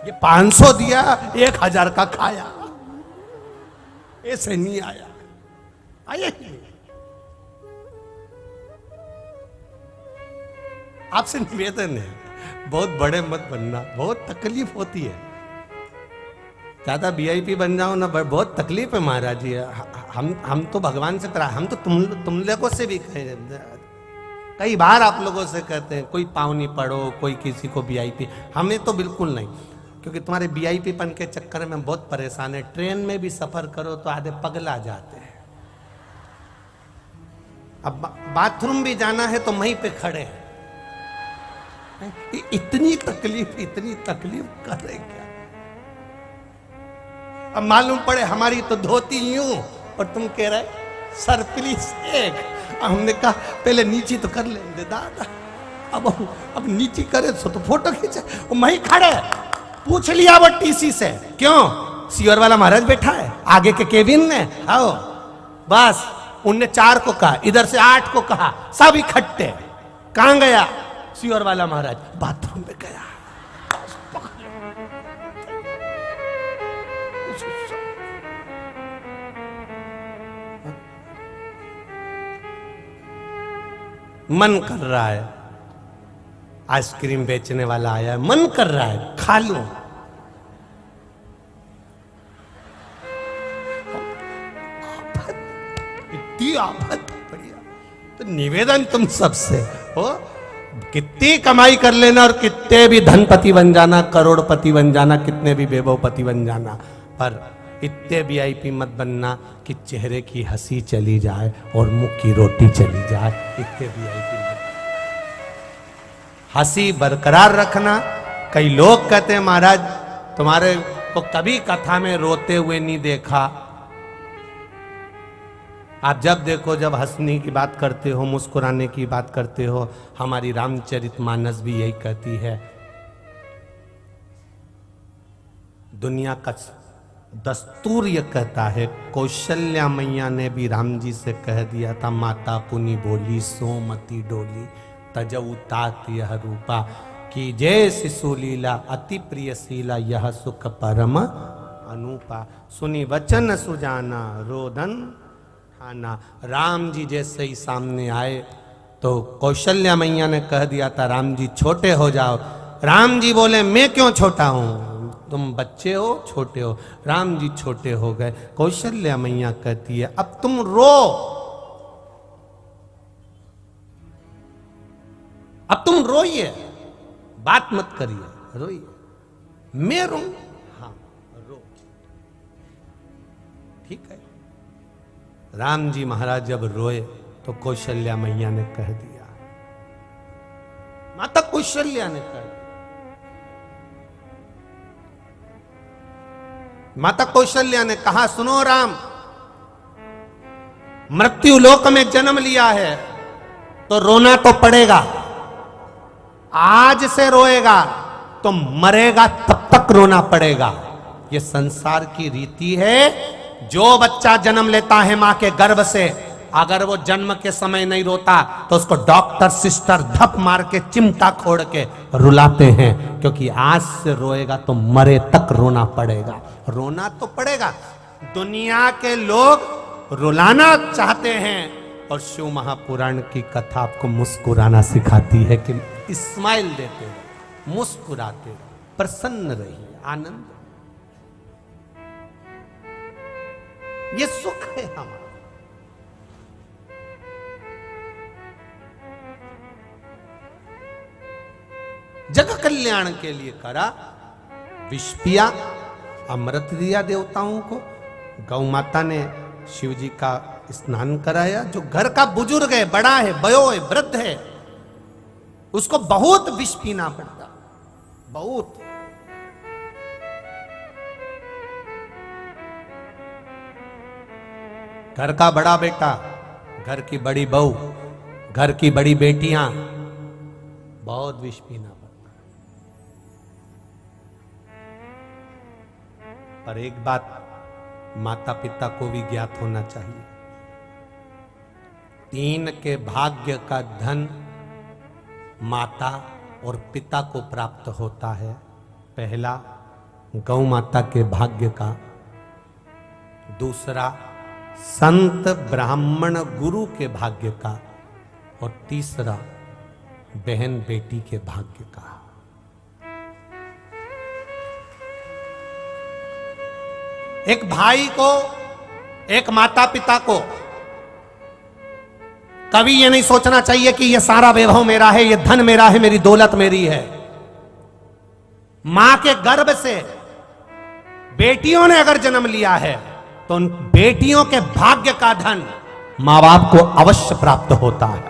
Speaker 1: ये 500 दिया, 1000 का खाया, ऐसे नहीं आया, आया ही नहीं। आपसे निवेदन है, बहुत बड़े मत बनना, बहुत तकलीफ होती है। ज्यादा वीआईपी बन जाओ ना, बहुत तकलीफ है महाराज जी। हम तो भगवान से तरह, हम तो तुम लोगों से भी कई बार आप लोगों से कहते हैं कोई पाँव नहीं पड़ो, कोई किसी को वीआईपी, हमें तो बिल्कुल नहीं, क्योंकि तुम्हारे वीआईपी पन के चक्कर में बहुत परेशान है। ट्रेन में भी सफर करो तो आधे पगला जाते हैं। अब बाथरूम भी जाना है तो वहीं पे खड़े हैं, इतनी तकलीफ कर रहे क्या? अब मालूम पड़े हमारी तो धोती यूं और तुम कह रहे सर प्लीज एक। हमने कहा पहले नीचे तो कर लेंगे दादा, अब नीचे करे तो फोटो खींचे। वहीं खड़े पूछ लिया वो टीसी से, क्यों सीवर वाला महाराज बैठा है आगे के केबिन में, आओ। बस उनने 4 को कहा, इधर से 8 को कहा, सब इकट्ठे। कहां गया सीवर वाला महाराज? बाथरूम में गया। मन कर रहा है, आइसक्रीम बेचने वाला आया है, मन कर रहा है खा लूं। इतनी आफत तो निवेदन तुम सबसे हो, कितनी कमाई कर लेना और कितने भी धनपति बन जाना, करोड़पति बन जाना, कितने भी वैभवपति बन जाना, पर इतने वीआईपी मत बनना कि चेहरे की हंसी चली जाए और मुंह की रोटी चली जाए। इतने वीआईपी मत, हंसी बरकरार रखना। कई लोग कहते हैं महाराज तुम्हारे को कभी कथा में रोते हुए नहीं देखा। आप जब देखो, जब हंसने की बात करते हो, मुस्कुराने की बात करते हो, हमारी रामचरितमानस भी यही कहती है। दुनिया का दस्तूर यह कहता है, कौशल्या मैया ने भी राम जी से कह दिया था, माता पुनि बोली सोमती डोली तजऊ तात यह रूपा, कि जय शिशु लीला अति प्रिय शीला यह सुख परम अनुपा, सुनी वचन सुजाना रोदन खाना। राम जी जैसे ही सामने आए तो कौशल्या मैया ने कह दिया था, राम जी छोटे हो जाओ। राम जी बोले, मैं क्यों छोटा हूं, तुम बच्चे हो, छोटे हो। राम जी छोटे हो गए। कौशल्या मैया कहती है, अब तुम रो, अब तुम रोइए, बात मत करिए, रोइए। मैं रो, हाँ रो, ठीक है। राम जी महाराज जब रोए तो कौशल्या मैया ने कह दिया, माता कौशल्या ने कह दिया, माता कौशल्या ने कहा, सुनो राम, मृत्यु लोक में जन्म लिया है तो रोना तो पड़ेगा। आज से रोएगा तो मरेगा तब तक रोना पड़ेगा। यह संसार की रीति है। जो बच्चा जन्म लेता है मां के गर्भ से, अगर वो जन्म के समय नहीं रोता तो उसको डॉक्टर सिस्टर धप मार के चिमटा खोड़ के रुलाते हैं, क्योंकि आज से रोएगा तो मरे तक रोना पड़ेगा। रोना तो पड़ेगा। दुनिया के लोग रुलाना चाहते हैं और शिव महापुराण की कथा आपको मुस्कुराना सिखाती है कि स्माइल देते हो, मुस्कुराते हो, प्रसन्न रहिए, आनंद, ये सुख है हमारा। जग कल्याण के लिए करा, विष पिया, अमृत दिया देवताओं को, गौ माता ने शिव जी का स्नान कराया। जो घर का बुजुर्ग है, बड़ा है, बयो है, वृद्ध है, उसको बहुत विष पीना पड़ता, बहुत। घर का बड़ा बेटा, घर की बड़ी बहू, घर की बड़ी बेटियां, बहुत विष पीना पड़ता। पर एक बात माता पिता को भी ज्ञात होना चाहिए, 3 के भाग्य का धन माता और पिता को प्राप्त होता है। पहला गौ माता के भाग्य का, दूसरा संत ब्राह्मण गुरु के भाग्य का, और तीसरा बहन बेटी के भाग्य का। एक भाई को, एक माता पिता को कभी ये नहीं सोचना चाहिए कि ये सारा वैभव मेरा है, ये धन मेरा है, मेरी दौलत मेरी है। मां के गर्भ से बेटियों ने अगर जन्म लिया है तो उन बेटियों के भाग्य का धन मां बाप को अवश्य प्राप्त होता है।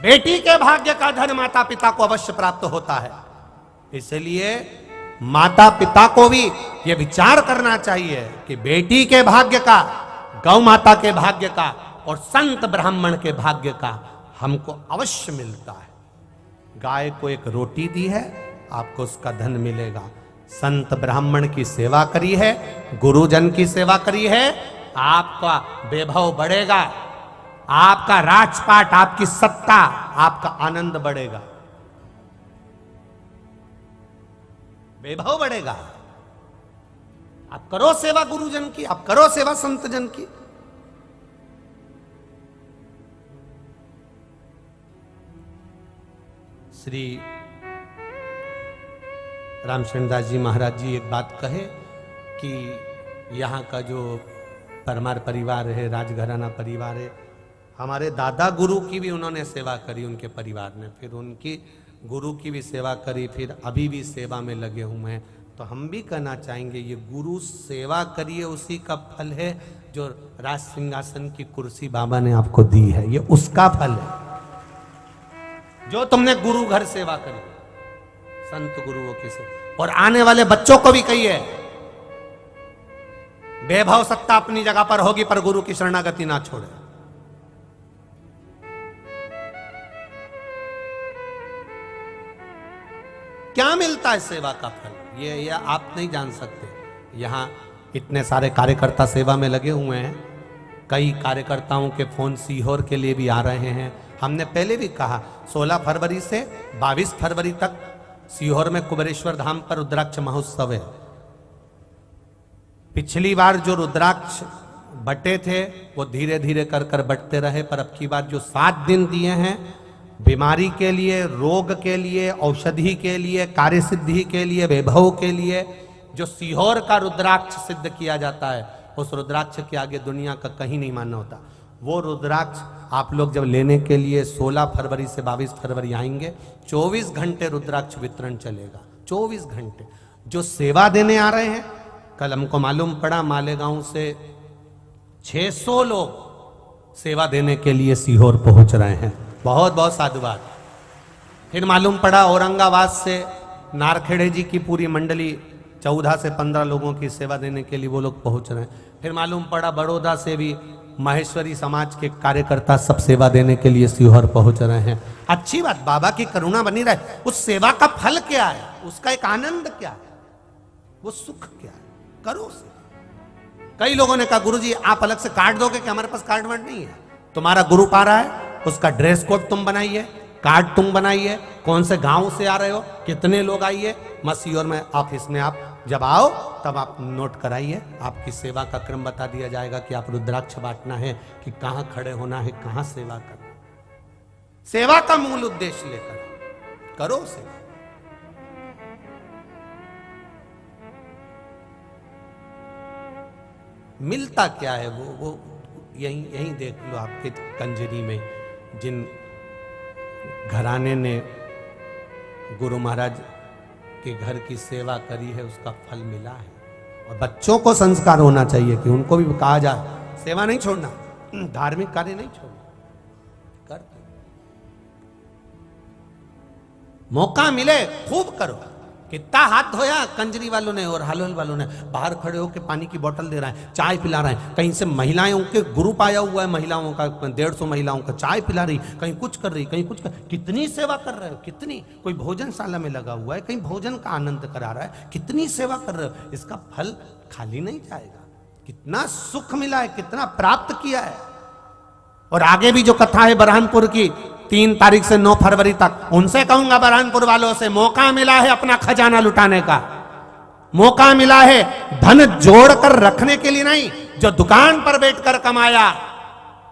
Speaker 1: बेटी के भाग्य का धन माता पिता को अवश्य प्राप्त होता है। इसलिए माता पिता को भी यह विचार करना चाहिए कि बेटी के भाग्य का, गौ माता के भाग्य का और संत ब्राह्मण के भाग्य का हमको अवश्य मिलता है। गाय को एक रोटी दी है, आपको उसका धन मिलेगा। संत ब्राह्मण की सेवा करी है, गुरुजन की सेवा करी है, आपका वैभव बढ़ेगा, आपका राजपाट, आपकी सत्ता, आपका आनंद बढ़ेगा, वैभव बढ़ेगा। आप करो सेवा गुरुजन की, आप करो सेवा संत जन की। श्री रामचंद्र दास जी महाराज जी एक बात कहे कि यहाँ का जो परमार परिवार है, राजघराना परिवार है, हमारे दादा गुरु की भी उन्होंने सेवा करी उनके परिवार ने, फिर उनकी गुरु की भी सेवा करी, फिर अभी भी सेवा में लगे हुए हैं। तो हम भी कहना चाहेंगे ये गुरु सेवा करिए, उसी का फल है जो राज सिंहासन की कुर्सी बाबा ने आपको दी है, ये उसका फल है जो तुमने गुरु घर सेवा करी, संत गुरुओं की सेवा। और आने वाले बच्चों को भी कहिए वैभव सत्ता अपनी जगह पर होगी पर गुरु की शरणागति ना छोड़े। क्या मिलता है सेवा का फल ये आप नहीं जान सकते। यहां इतने सारे कार्यकर्ता सेवा में लगे हुए हैं, कई कार्यकर्ताओं के फोन सीहोर के लिए भी आ रहे हैं। हमने पहले भी कहा 16 फरवरी से 22 फरवरी तक सीहोर में कुबेरेश्वर धाम पर रुद्राक्ष महोत्सव है। पिछली बार जो रुद्राक्ष बटे थे वो धीरे धीरे कर कर बटते रहे, पर अब की बात जो 7 दिन दिए हैं बीमारी के लिए, रोग के लिए, औषधि के लिए, कार्य सिद्धि के लिए, वैभव के लिए, जो सीहोर का रुद्राक्ष सिद्ध किया जाता है उस रुद्राक्ष के आगे दुनिया का कहीं नहीं मानना होता। वो रुद्राक्ष आप लोग जब लेने के लिए 16 फरवरी से 22 फरवरी आएंगे, 24 घंटे रुद्राक्ष वितरण चलेगा। 24 घंटे जो सेवा देने आ रहे हैं, कल हमको मालूम पड़ा मालेगांव से 600 लोग सेवा देने के लिए सीहोर पहुंच रहे हैं। बहुत बहुत साधुवाद। फिर मालूम पड़ा औरंगाबाद से नारखेड़े जी की पूरी मंडली 14 से 15 लोगों की सेवा देने के लिए वो लोग पहुंच रहे हैं। फिर मालूम पड़ा बड़ौदा से भी माहेश्वरी समाज के कार्यकर्ता सब सेवा देने के लिए सीहोर पहुंच रहे हैं। अच्छी बात, बाबा की करुणा बनी रहे। उस सेवा का फल क्या है, उसका एक आनंद क्या है, वो सुख क्या है, करो उसे। कई लोगों ने कहा गुरुजी आप अलग से कार्ड दोगे कि हमारे पास कार्ड वर्ड नहीं है। तुम्हारा गुरु पा रहा है, उसका ड्रेस कोड तुम बनाइए, कार्ड तुम बनाइए, कौन से गांव से आ रहे हो, कितने लोग आइए, मसीहोर में ऑफिस में आप जब आओ तब आप नोट कराइए, आपकी सेवा का क्रम बता दिया जाएगा कि आप रुद्राक्ष बांटना है कि कहां खड़े होना है, कहां सेवा करना। सेवा का मूल उद्देश्य लेकर करो सेवा। मिलता क्या है वो यहीं देख लो आपके कंजरी में जिन घराने ने गुरु महाराज के घर की सेवा करी है उसका फल मिला है। और बच्चों को संस्कार होना चाहिए कि उनको भी कहा जाए सेवा नहीं छोड़ना, धार्मिक कार्य नहीं छोड़ना, कर मौका मिले खूब करो। कितना हाथ धोया कंजरी वालों ने और हालोल वालों ने, बाहर खड़े होकर पानी की बोतल दे रहे हैं, चाय पिला रहे हैं। कहीं से महिलाएं, उनके ग्रुप आया हुआ है महिलाओं का, 150 महिलाओं का, चाय पिला रही, कहीं कुछ कर रही, कहीं कुछ कर। कितनी सेवा कर रहे हो, कितनी। कोई भोजनशाला में लगा हुआ है, कहीं भोजन का आनंद करा रहा है, कितनी सेवा कर रहे हो। इसका फल खाली नहीं जाएगा। कितना सुख मिला है, कितना प्राप्त किया है। और आगे भी जो कथा है बरहानपुर की 3 तारीख से 9 फरवरी तक, उनसे कहूंगा बरहानपुर वालों से, मौका मिला है अपना खजाना लुटाने का, मौका मिला है धन जोड़कर रखने के लिए नहीं। जो दुकान पर बैठकर कमाया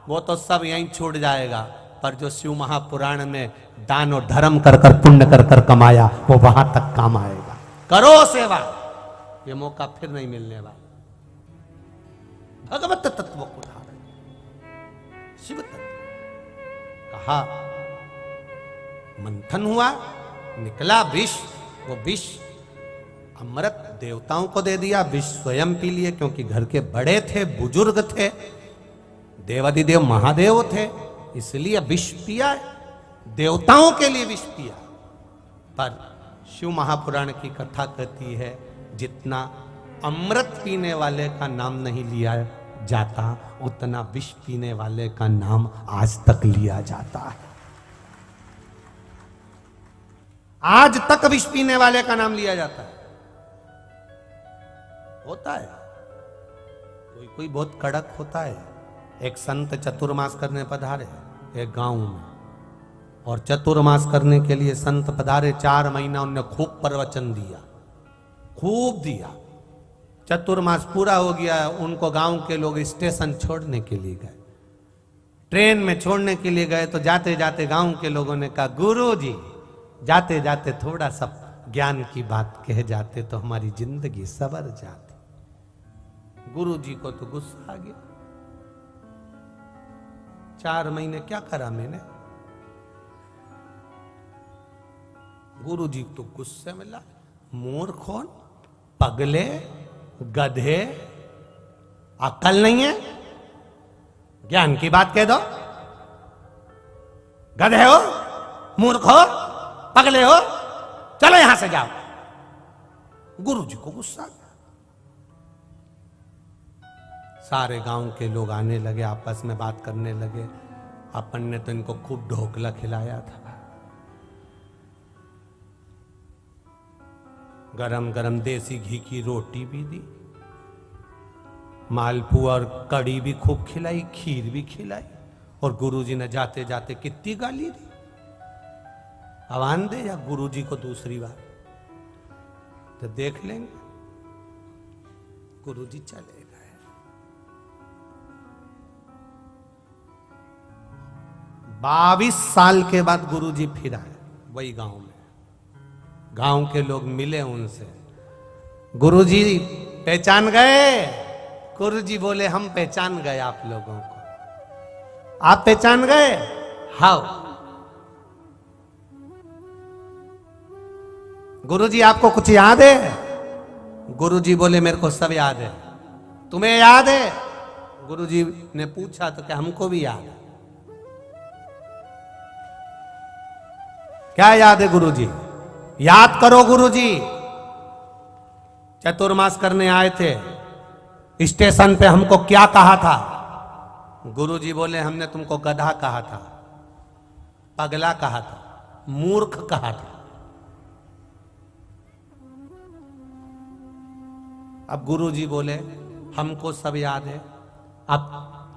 Speaker 1: वो तो सब यहीं छूट जाएगा, पर जो शिव महापुराण में दान और धर्म कर कर पुण्य कर कर कमाया वो वहां तक काम आएगा। करो सेवा, ये मौका फिर नहीं मिलने वाला। भगवत तत्व को धारण, शिव तत्व कहा, मंथन हुआ, निकला विष। वो विष अमृत देवताओं को दे दिया, विष स्वयं पी लिए क्योंकि घर के बड़े थे, बुजुर्ग थे, देवादिदेव महादेव थे, इसलिए विष पिया। देवताओं के लिए विष पिया। पर शिव महापुराण की कथा कहती है जितना अमृत पीने वाले का नाम नहीं लिया जाता उतना विष पीने वाले का नाम आज तक लिया जाता है। आज तक विष पीने वाले का नाम लिया जाता है। होता है कोई कोई बहुत कड़क होता है। एक संत चतुर्मास करने पधारे एक गांव में, और चतुर्मास करने के लिए संत पधारे। 4 महीना उनने खूब प्रवचन दिया, खूब दिया। चतुर्मास पूरा हो गया, उनको गांव के लोग स्टेशन छोड़ने के लिए गए, ट्रेन में छोड़ने के लिए गए। तो जाते जाते गांव के लोगों ने कहा, गुरुजी जाते जाते थोड़ा सा ज्ञान की बात कह जाते तो हमारी जिंदगी सवर जाती। गुरुजी को तो गुस्सा आ गया। 4 महीने क्या करा मैंने? गुरु जी तो गुस्से में ला, मूर्खों, पगले, गधे, अक्ल नहीं है? ज्ञान की बात कह दो। गधे हो, मूर्ख हो, पगले हो, चलो यहां से जाओ। गुरु जी को गुस्सा आ गया। सारे गांव के लोग आने लगे, आपस में बात करने लगे। अपन ने तो इनको खूब ढोकला खिलाया था, गरम गरम देसी घी की रोटी भी दी, मालपुआ और कड़ी भी खूब खिलाई, खीर भी खिलाई। और गुरुजी ने जाते जाते कितनी गाली दी। आवान दे या गुरुजी को दूसरी बार तो देख लेंगे। गुरुजी चले गए। 22 साल के बाद गुरुजी फिर आए वही गांव में। गांव के लोग मिले उनसे, गुरुजी पहचान गए? गुरुजी बोले हम पहचान गए आप लोगों को। आप पहचान गए? हाँ। गुरुजी आपको कुछ याद है? गुरुजी बोले मेरे को सब याद है। तुम्हें याद है? गुरुजी ने पूछा तो क्या हमको भी याद है। क्या याद है गुरुजी? याद करो गुरुजी। चतुर्मास करने आए थे, स्टेशन पे हमको क्या कहा था? गुरुजी बोले हमने तुमको गधा कहा था, पगला कहा था, मूर्ख कहा था। अब गुरुजी बोले हमको सब याद है। अब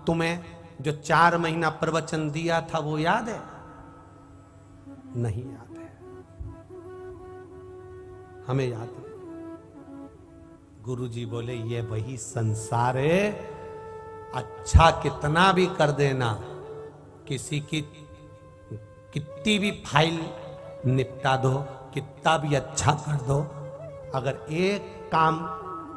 Speaker 1: तुम्हें जो 4 महीना प्रवचन दिया था वो याद है? नहीं याद है, हमें याद है। गुरुजी बोले ये वही संसार है। अच्छा कितना भी कर देना, किसी की कितनी भी फाइल निपटा दो, कितना भी अच्छा कर दो, अगर एक काम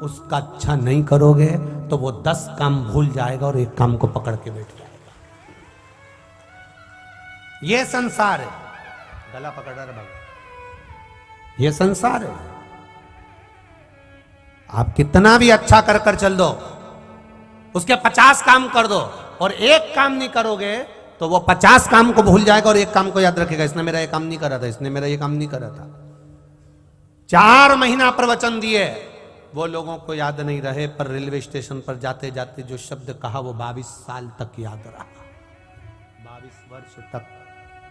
Speaker 1: उसका अच्छा नहीं करोगे तो वो 10 काम भूल जाएगा और एक काम को पकड़ के बैठ जाएगा। ये संसार है। गला पकड़ रहा है, ये संसार है। आप कितना भी अच्छा कर कर चल दो, उसके 50 काम कर दो और एक काम नहीं करोगे तो वो 50 काम को भूल जाएगा और एक काम को याद रखेगा, इसने मेरा ये काम नहीं करा था, इसने मेरा ये काम नहीं करा था। 4 महीना प्रवचन दिए, वो लोगों को याद नहीं रहे, पर रेलवे स्टेशन पर जाते जाते जो शब्द कहा वो 22 साल तक याद रहा। 22 वर्ष तक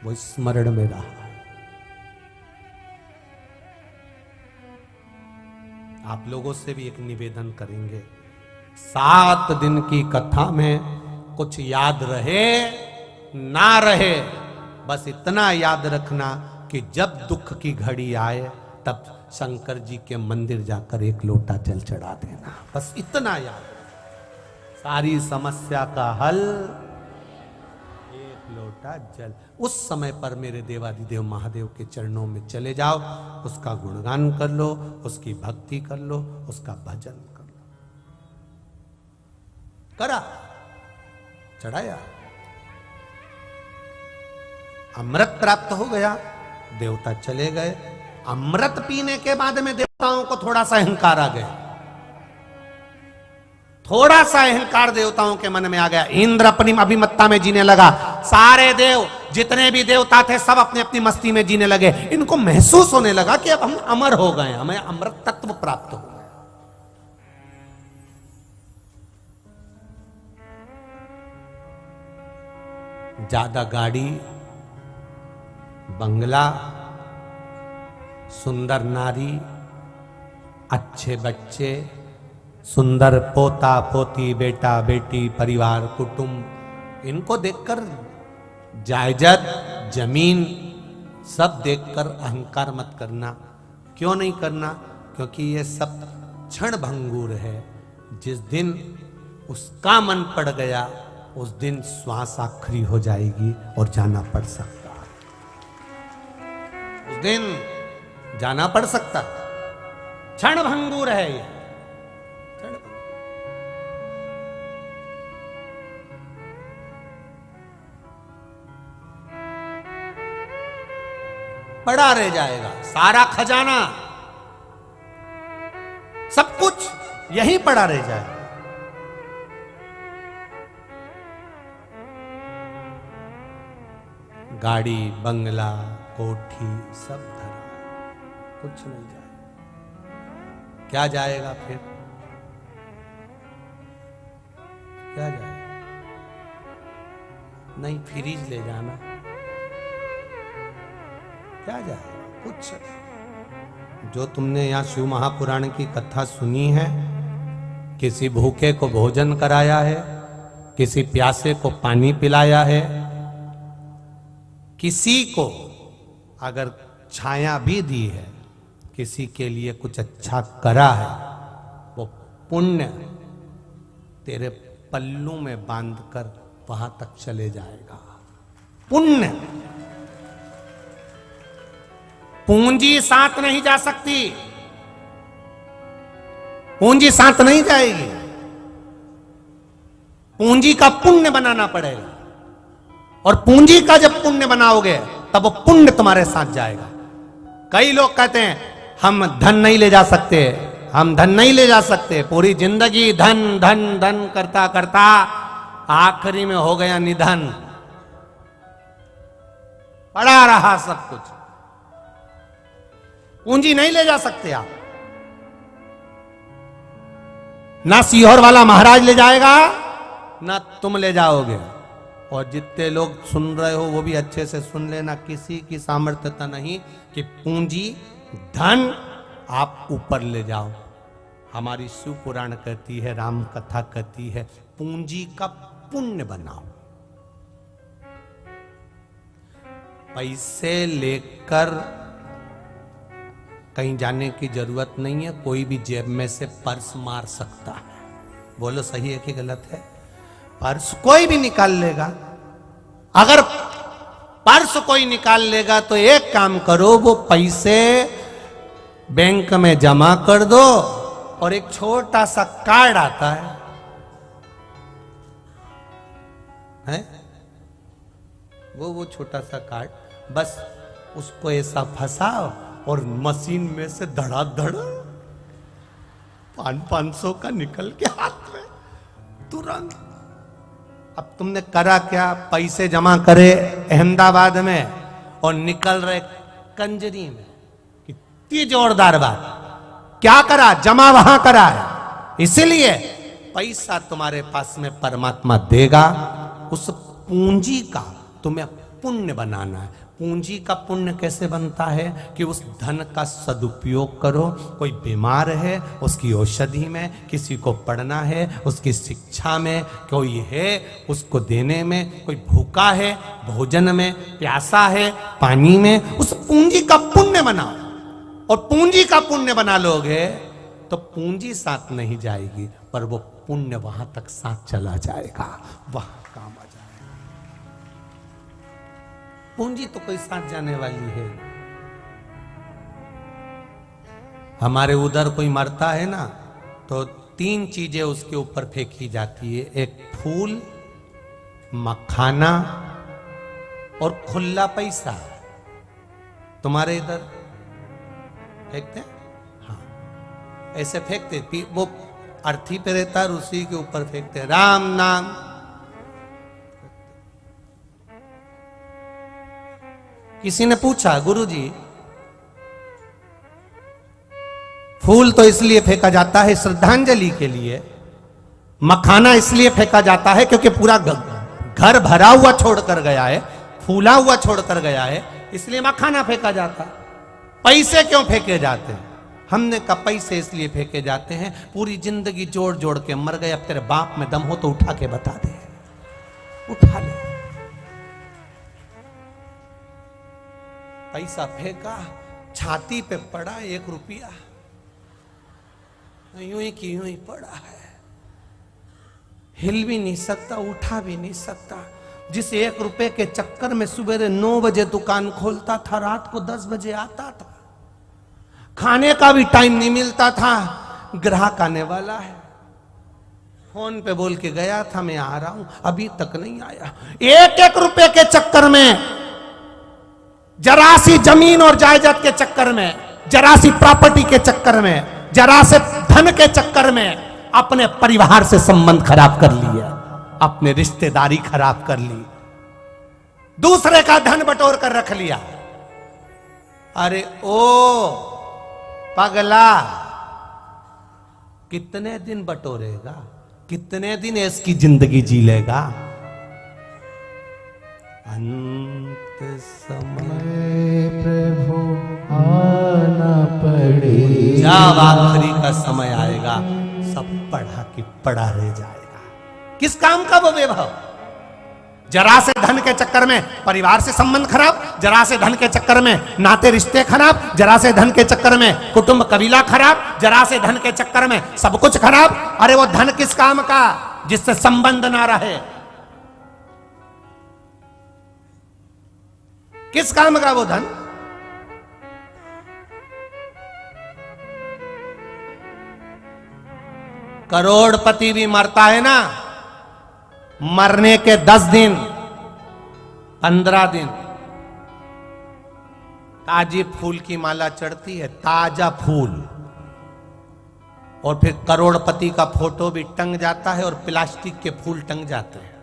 Speaker 1: वो स्मरण में रहा। आप लोगों से भी एक निवेदन करेंगे, 7 दिन की कथा में कुछ याद रहे ना रहे, बस इतना याद रखना कि जब दुख की घड़ी आए तब शंकर जी के मंदिर जाकर एक लोटा जल चढ़ा देना, बस इतना याद। सारी समस्या का हल एक लोटा जल। उस समय पर मेरे देवादिदेव महादेव के चरणों में चले जाओ, उसका गुणगान कर लो, उसकी भक्ति कर लो, उसका भजन कर लो। करा, चढ़ाया, अमृत प्राप्त हो गया, देवता चले गए। अमृत पीने के बाद में देवताओं को थोड़ा सा अहंकार आ गया, थोड़ा सा अहंकार देवताओं के मन में आ गया। इंद्र अपनी अभिमत्ता में जीने लगा, सारे देव जितने भी देवता थे सब अपनी अपनी मस्ती में जीने लगे। इनको महसूस होने लगा कि अब हम अमर हो गए, हमें अमृत तत्व प्राप्त हो गया। ज्यादा गाड़ी, बंगला, सुंदर नारी, अच्छे बच्चे, सुंदर पोता पोती, बेटा बेटी, परिवार कुटुंब, इनको देखकर जायदाद जमीन सब देखकर अहंकार मत करना। क्यों नहीं करना? क्योंकि ये सब क्षण भंगुर है। जिस दिन उसका मन पड़ गया उस दिन श्वास आखिरी हो जाएगी और जाना पड़ सकता है, उस दिन जाना पड़ सकता। क्षण भंगुर है ये। पड़ा रह जाएगा। सारा खजाना सब कुछ यहीं पड़ा रह जाएगा। गाड़ी, बंगला, कोठी सब धरा, कुछ नहीं जाएगा। क्या जाएगा फिर? क्या जाएगा? नहीं, फ्रिज ले जाना। क्या जाएगा? कुछ नहीं। जो तुमने यहां शिव महापुराण की कथा सुनी है, किसी भूखे को भोजन कराया है, किसी प्यासे को पानी पिलाया है, किसी को अगर छाया भी दी है, किसी के लिए कुछ अच्छा करा है, वो पुण्य तेरे पल्लू में बांधकर वहां तक चले जाएगा। पुण्य, पूंजी साथ नहीं जा सकती, पूंजी साथ नहीं जाएगी। पूंजी का पुण्य बनाना पड़ेगा, और पूंजी का जब पुण्य बनाओगे तब वो पुण्य तुम्हारे साथ जाएगा। कई लोग कहते हैं हम धन नहीं ले जा सकते, हम धन नहीं ले जा सकते। पूरी जिंदगी धन धन धन करता करता आखिरी में हो गया निधन, पड़ा रहा सब कुछ। पूंजी नहीं ले जा सकते आप। ना सीहोर वाला महाराज ले जाएगा, ना तुम ले जाओगे। और जितने लोग सुन रहे हो वो भी अच्छे से सुन लेना, किसी की सामर्थ्यता नहीं कि पूंजी धन आप ऊपर ले जाओ। हमारी शिव पुराण कहती है, राम कथा कहती है, पूंजी का पुण्य बनाओ। पैसे लेकर कहीं जाने की जरूरत नहीं है। कोई भी जेब में से पर्स मार सकता है। बोलो सही है कि गलत है? पर्स कोई भी निकाल लेगा। अगर पर्स कोई निकाल लेगा तो एक काम करो, वो पैसे बैंक में जमा कर दो, और एक छोटा सा कार्ड आता है? वो छोटा सा कार्ड, बस उसको ऐसा फंसाओ और मशीन में से धड़ाधड़ 500 का निकल के हाथ में तुरंत। अब तुमने करा क्या? पैसे जमा करे अहमदाबाद में और निकल रहे कंजरी में। कितनी जोरदार बात! क्या करा? जमा वहां करा है। इसीलिए पैसा तुम्हारे पास में परमात्मा देगा। उस पूंजी का तुम्हें पुण्य बनाना है। पूंजी का पुण्य कैसे बनता है? कि उस धन का सदुपयोग करो। कोई बीमार है, उसकी औषधि में, किसी को पढ़ना है, उसकी शिक्षा में, कोई है उसको देने में, कोई भूखा है भोजन में, प्यासा है पानी में। उस पूंजी का पुण्य बनाओ। और पूंजी का पुण्य बना लोगे तो पूंजी साथ नहीं जाएगी, पर वो पुण्य वहां तक साथ चला जाएगा, वहां काम आ जाएगा। पूंजी तो कोई साथ जाने वाली है? हमारे उधर कोई मरता है ना, तो 3 चीजें उसके ऊपर फेंकी जाती है। एक फूल, मखाना और खुला पैसा। तुम्हारे इधर फेंकते? हाँ, ऐसे फेंकते। वो अर्थी पे रहता है, उसी के ऊपर फेंकते, राम नाम। किसी ने पूछा, गुरुजी फूल तो इसलिए फेंका जाता है श्रद्धांजलि के लिए, मखाना इसलिए फेंका जाता है क्योंकि पूरा घर भरा हुआ छोड़कर गया है, फूला हुआ छोड़कर गया है, इसलिए मखाना फेंका जाता है। पैसे क्यों फेंके जाते हैं? हमने कहा पैसे इसलिए फेंके जाते हैं, पूरी जिंदगी जोड़ जोड़ के मर गए, अब तेरे बाप में दम हो तो उठा के बता दे, उठा ले। पैसा फेंका, छाती पे पड़ा 1 रुपया, यूं ही की यूं ही पड़ा है, हिल भी नहीं सकता, उठा भी नहीं सकता। जिस 1 रुपए के चक्कर में सुबह 9 बजे दुकान खोलता था, रात को 10 बजे आता था, खाने का भी टाइम नहीं मिलता था। ग्राहक आने वाला है, फोन पे बोल के गया था मैं आ रहा हूं, अभी तक नहीं आया। 1-1 रुपए के चक्कर में जरा सी जमीन और जायदाद के चक्कर में, जरा सी प्रॉपर्टी के चक्कर में, जरा से धन के चक्कर में अपने परिवार से संबंध खराब कर लिया, अपने रिश्तेदारी खराब कर ली, दूसरे का धन बटोर कर रख लिया। अरे ओ पगला, कितने दिन बटोरेगा, कितने दिन इसकी जिंदगी जी लेगा। अंत समय प्रभु आना पड़े, जब आखिरी का समय आएगा सब पढ़ा कि पढ़ा रह जाएगा। किस काम का वो वैभव? जरा से धन के चक्कर में परिवार से संबंध खराब, जरा से धन के चक्कर में नाते रिश्ते खराब, जरा से धन के चक्कर में कुटुंब कबीला खराब, जरा से धन के चक्कर में सब कुछ खराब। अरे वो धन किस काम का जिससे संबंध ना रहे? किस काम का वो धन? करोड़पति भी मरता है ना, मरने के 10 दिन 15 दिन ताजी फूल की माला चढ़ती है, ताजा फूल, और फिर करोड़पति का फोटो भी टंग जाता है और प्लास्टिक के फूल टंग जाते हैं।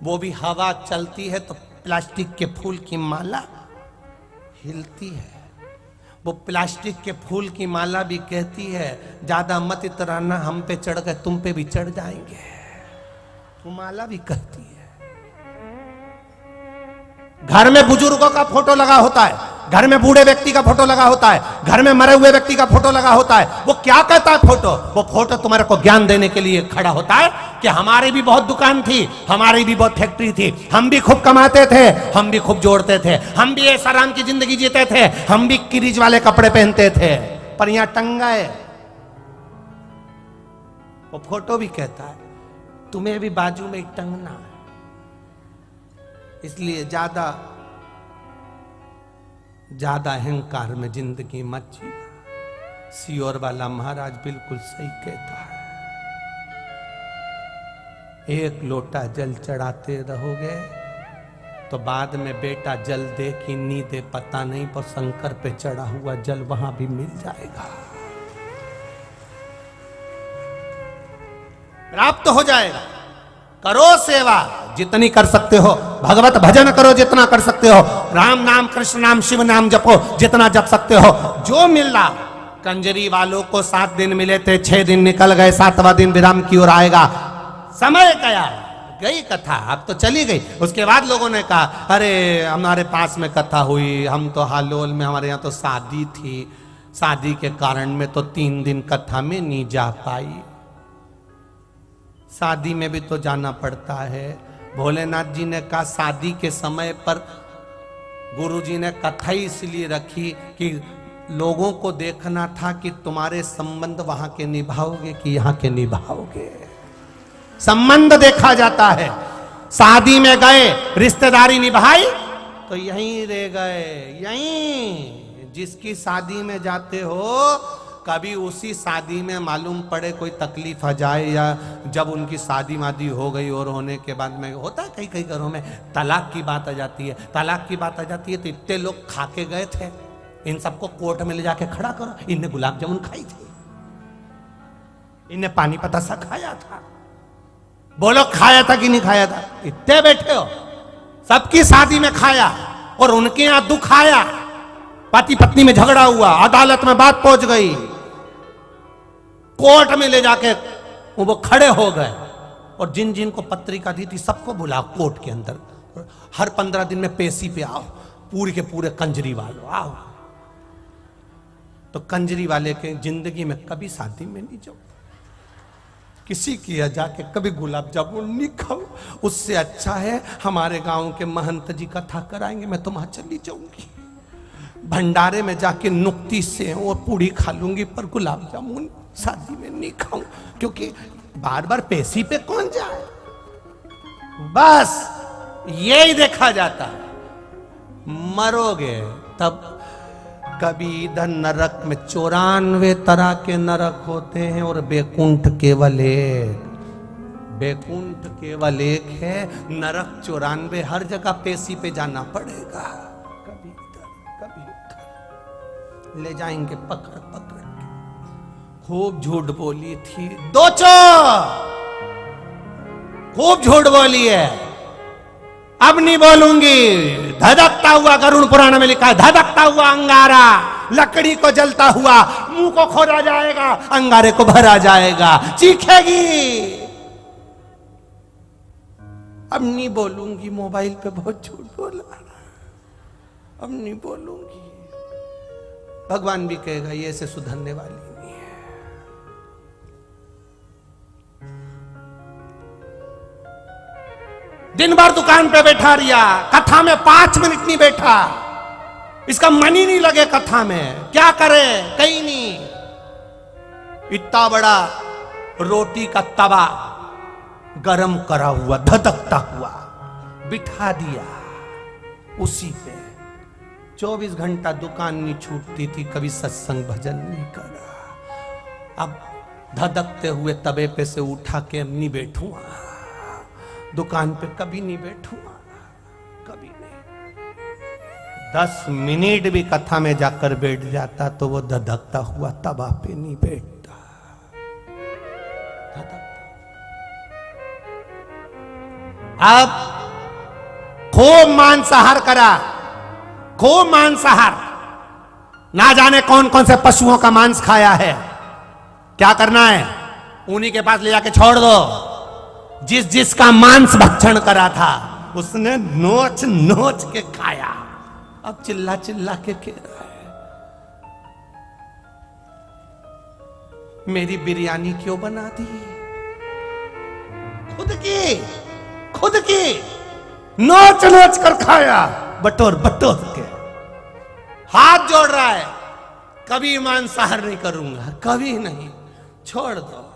Speaker 1: वो भी हवा चलती है तो प्लास्टिक के फूल की माला हिलती है। वो प्लास्टिक के फूल की माला भी कहती है ज्यादा मत इतराना, हम पे चढ़ गए तुम पे भी चढ़ जाएंगे। वो माला भी कहती है। घर में बुजुर्गों का फोटो लगा होता है, घर में बूढ़े व्यक्ति का फोटो लगा होता है, घर में मरे हुए व्यक्ति का फोटो लगा होता है। वो क्या कहता है फोटो? वो फोटो तुम्हारे को ज्ञान देने के लिए खड़ा होता है कि हमारी भी बहुत दुकान थी, हमारी भी बहुत फैक्ट्री थी, हम भी खूब कमाते थे, हम भी खूब जोड़ते थे, हम भी ऐसा आराम की जिंदगी जीते थे, हम भी किरीज वाले कपड़े पहनते थे, पर यहां टंगा है। वो फोटो भी कहता है तुम्हें भी बाजू में टंगना है। इसलिए ज्यादा अहंकार में जिंदगी मत जीना। सियोर वाला महाराज बिल्कुल सही कहता है। एक लोटा जल चढ़ाते रहोगे तो बाद में बेटा जल दे कि नहीं दे पता नहीं, पर शंकर पे चढ़ा हुआ जल वहां भी मिल जाएगा, प्राप्त हो जाएगा। करो सेवा जितनी कर सकते हो, भगवत भजन करो जितना कर सकते हो, राम नाम कृष्ण नाम शिव नाम जपो जितना जप सकते हो। जो मिल रहा, कंजरी वालों को 7 दिन मिले थे, 6 दिन निकल गए, 7वां दिन विराम की ओर आएगा। समय गया, गई कथा, अब तो चली गई। उसके बाद लोगों ने कहा अरे हमारे पास में कथा हुई, हम तो हालोल में, हमारे यहाँ तो शादी थी, शादी के कारण में तो 3 दिन कथा में नहीं जा पाई। शादी में भी तो जाना पड़ता है। भोलेनाथ जी ने कहा शादी के समय पर गुरुजी ने कथा इसलिए रखी कि लोगों को देखना था कि तुम्हारे संबंध वहां के निभाओगे कि यहाँ के निभाओगे। संबंध देखा जाता है। शादी में गए, रिश्तेदारी निभाई तो यहीं रह गए। यहीं जिसकी शादी में जाते हो, कभी उसी शादी में मालूम पड़े कोई तकलीफ आ जाए, या जब उनकी शादी वादी हो गई और होने के बाद में होता है कई कई घरों में तलाक की बात आ जाती है। तलाक की बात आ जाती है तो इतने लोग खा के गए थे, इन सबको कोर्ट में ले जाके खड़ा करो। इनने गुलाब जामुन खाई थी, इनने पानी पतासा खाया था, बोलो खाया था कि नहीं खाया था? इतने बैठे हो, सबकी शादी में खाया और उनके यहां दुख आया, पति पत्नी में झगड़ा हुआ, अदालत में बात पहुंच गई, कोर्ट में ले जाके वो खड़े हो गए, और जिन जिन को पत्रिका दी थी सबको बुला कोर्ट के अंदर, हर 15 दिन में पेशी पे आओ, पूरे के पूरे कंजरी वालों आओ। तो कंजरी वाले के जिंदगी में कभी शादी में नहीं जाओ, किसी की जाके कभी गुलाब जामुन नहीं खाओ। उससे अच्छा है हमारे गांव के महंत जी कथा कराएंगे, मैं तो वहां चली जाऊंगी, भंडारे में जाके नुक्ती से और पूड़ी खा लूंगी, पर गुलाब जामुन शादी में नहीं खाऊं, क्योंकि बार बार पेशी पे कौन जाए। बस यही देखा जाता है। मरोगे तब कभी इधर नरक में 94 तरह के नरक होते हैं और बैकुंठ केवल एक। बैकुंठ केवल एक है, नरक 94, हर जगह पेशी पे जाना पड़ेगा। कभी ले जाएंगे पकड़ पकड़ के। खूब झूठ बोली थी दोचो, खूब झूठ बोली है, अब नहीं बोलूंगी। धधकता हुआ, गरुड़ पुराण में लिखा है, धधकता हुआ अंगारा लकड़ी को जलता हुआ मुंह को खोदा जाएगा, अंगारे को भरा जाएगा, चीखेगी। अब नहीं बोलूंगी, मोबाइल पे बहुत झूठ बोला, अब नहीं बोलूंगी। भगवान भी कहेगा ये ऐसे सुधरने वाली नहीं है। दिन भर दुकान पे बैठा रिया, कथा में 5 मिनट नहीं बैठा, इसका मन ही नहीं लगे कथा में, क्या करे, कहीं नहीं। इतना बड़ा रोटी का तवा गरम करा हुआ, धधकता हुआ बिठा दिया उसी पे। 24 घंटा दुकान नहीं छूटती थी, कभी सत्संग भजन नहीं करा। अब धधकते हुए तवे पे से उठा के नहीं बैठूंगा, दुकान पे कभी नहीं बैठूंगा, कभी नहीं। 10 मिनट भी कथा में जाकर बैठ जाता तो वो धधकता हुआ तवा पे नहीं बैठता, धधकता। अब खूब मांसाहार करा, खूब मांसाहार, ना जाने कौन कौन से पशुओं का मांस खाया है। क्या करना है, उन्हीं के पास ले जाके छोड़ दो। जिस जिसका मांस भक्षण करा था उसने नोच नोच के खाया, अब चिल्ला चिल्ला के कह रहा है मेरी बिरयानी क्यों बना दी, खुद की नोच नोच कर खाया, बटोर बटोर के। हाथ जोड़ रहा है, कभी मांसाहार नहीं करूंगा, कभी नहीं, छोड़ दो।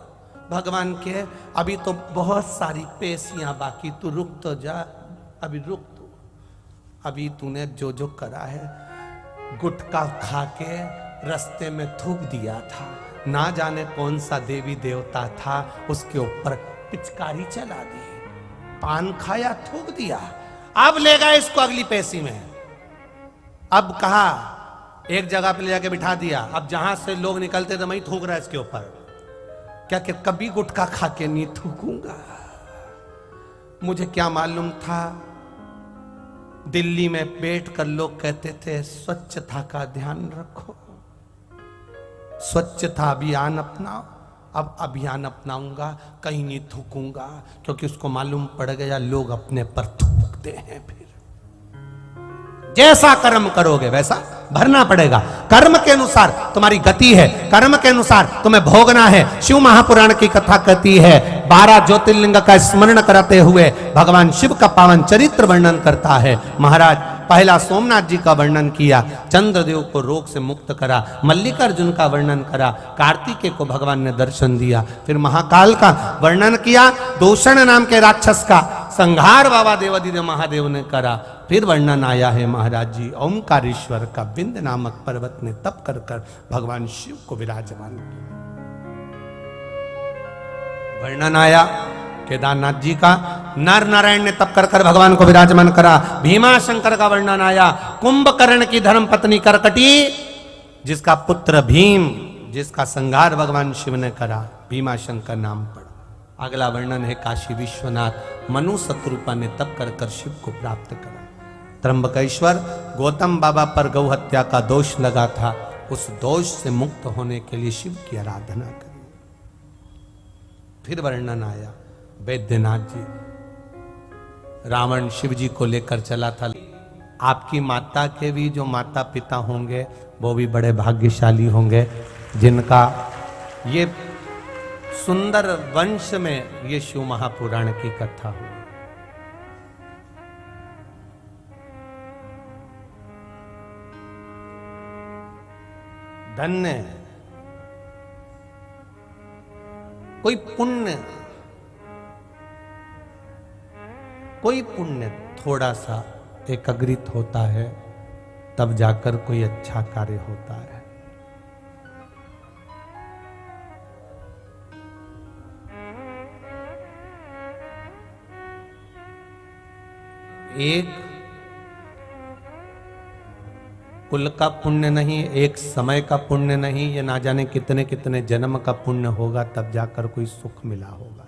Speaker 1: भगवान के अभी तो बहुत सारी पेशियां बाकी, तू रुक तो जा, अभी रुक तू, अभी तूने जो जो करा है, गुटखा खा के रास्ते में थूक दिया था, ना जाने कौन सा देवी देवता था, उसके ऊपर पिचकारी चला दी, पान खाया थूक दिया, अब ले गए इसको अगली पेशी में। अब कहा एक जगह पे ले जाके बिठा दिया, अब जहां से लोग निकलते थे वहीं थूक रहा है इसके ऊपर। क्या कि कभी गुटखा खा के नहीं थूकूंगा, मुझे क्या मालूम था। दिल्ली में बैठकर लोग कहते थे स्वच्छता का ध्यान रखो, स्वच्छता अभियान अपनाओ। अब अभियान अपनाऊंगा, कहीं नहीं थूकूंगा, क्योंकि उसको मालूम पड़ गया लोग अपने पर थूकते हैं। फिर जैसा कर्म करोगे वैसा भरना पड़ेगा। कर्म के अनुसार तुम्हारी गति है, कर्म के अनुसार तुम्हें भोगना है। शिव महापुराण की कथा कहती है 12 ज्योतिर्लिंग का स्मरण कराते हुए भगवान शिव का पावन चरित्र वर्णन करता है। महाराज पहला सोमनाथ जी का वर्णन किया, चंद्रदेव को रोग से मुक्त करा, मल्लिकार्जुन का वर्णन करा, कार्तिकेय को भगवान ने दर्शन दिया, फिर महाकाल का वर्णन किया, दूषण नाम के राक्षस का संहार बाबा देवादिदेव महादेव ने करा। फिर वर्णन आया है महाराज जी ओमकारेश्वर का, विंध्य नामक पर्वत ने तप कर कर भगवान शिव को विराजमान किया। वर्णन आया केदारनाथ जी का, नर नारायण ने तप कर कर भगवान को विराजमान करा। भीमा शंकर का वर्णन आया, कुंभकर्ण की धर्म पत्नी करकटी, जिसका पुत्र भीम, जिसका संहार भगवान शिव ने करा, भीमा शंकर नाम पड़ा। अगला वर्णन है काशी विश्वनाथ, मनु शत्रुपा ने तप कर कर शिव को प्राप्त करा। त्र्यंबकेश्वर गौतम बाबा पर गौ हत्या का दोष लगा था, उस दोष से मुक्त होने के लिए शिव की आराधना करी। फिर वर्णन आया वैद्यनाथ जी, रावण शिव जी को लेकर चला था। आपकी माता के भी जो माता पिता होंगे वो भी बड़े भाग्यशाली होंगे, जिनका ये सुंदर वंश में ये शिव महापुराण की कथा हुई। धन्य है। कोई पुण्य थोड़ा सा एकाग्रित होता है, तब जाकर कोई अच्छा कार्य होता है। कुल का पुण्य नहीं, एक समय का पुण्य नहीं, ये ना जाने कितने कितने जन्म का पुण्य होगा तब जाकर कोई सुख मिला होगा।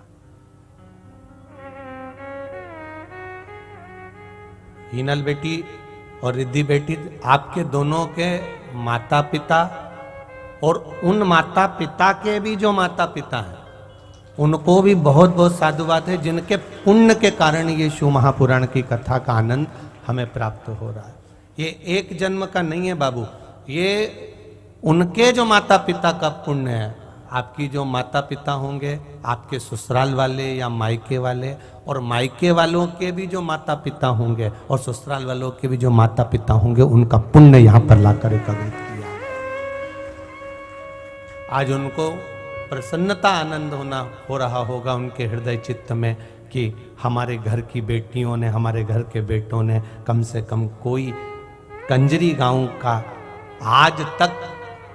Speaker 1: हीनल बेटी और रिद्धि बेटी आपके दोनों के माता पिता और उन माता पिता के भी जो माता पिता हैं उनको भी बहुत बहुत साधुवाद है, जिनके पुण्य के कारण ये शिव महापुराण की कथा का आनंद हमें प्राप्त हो रहा है। ये एक जन्म का नहीं है बाबू, ये उनके जो माता पिता का पुण्य है। आपकी जो माता पिता होंगे आपके ससुराल वाले या मायके वाले, और मायके वालों के भी जो माता पिता होंगे और ससुराल वालों के भी जो माता पिता होंगे, उनका पुण्य यहाँ पर लाकर एकत्रित किया। आज उनको प्रसन्नता आनंद हो रहा होगा उनके हृदय चित्त में कि हमारे घर की बेटियों ने, हमारे घर के बेटों ने कम से कम कोई कंजरी गांव का आज तक,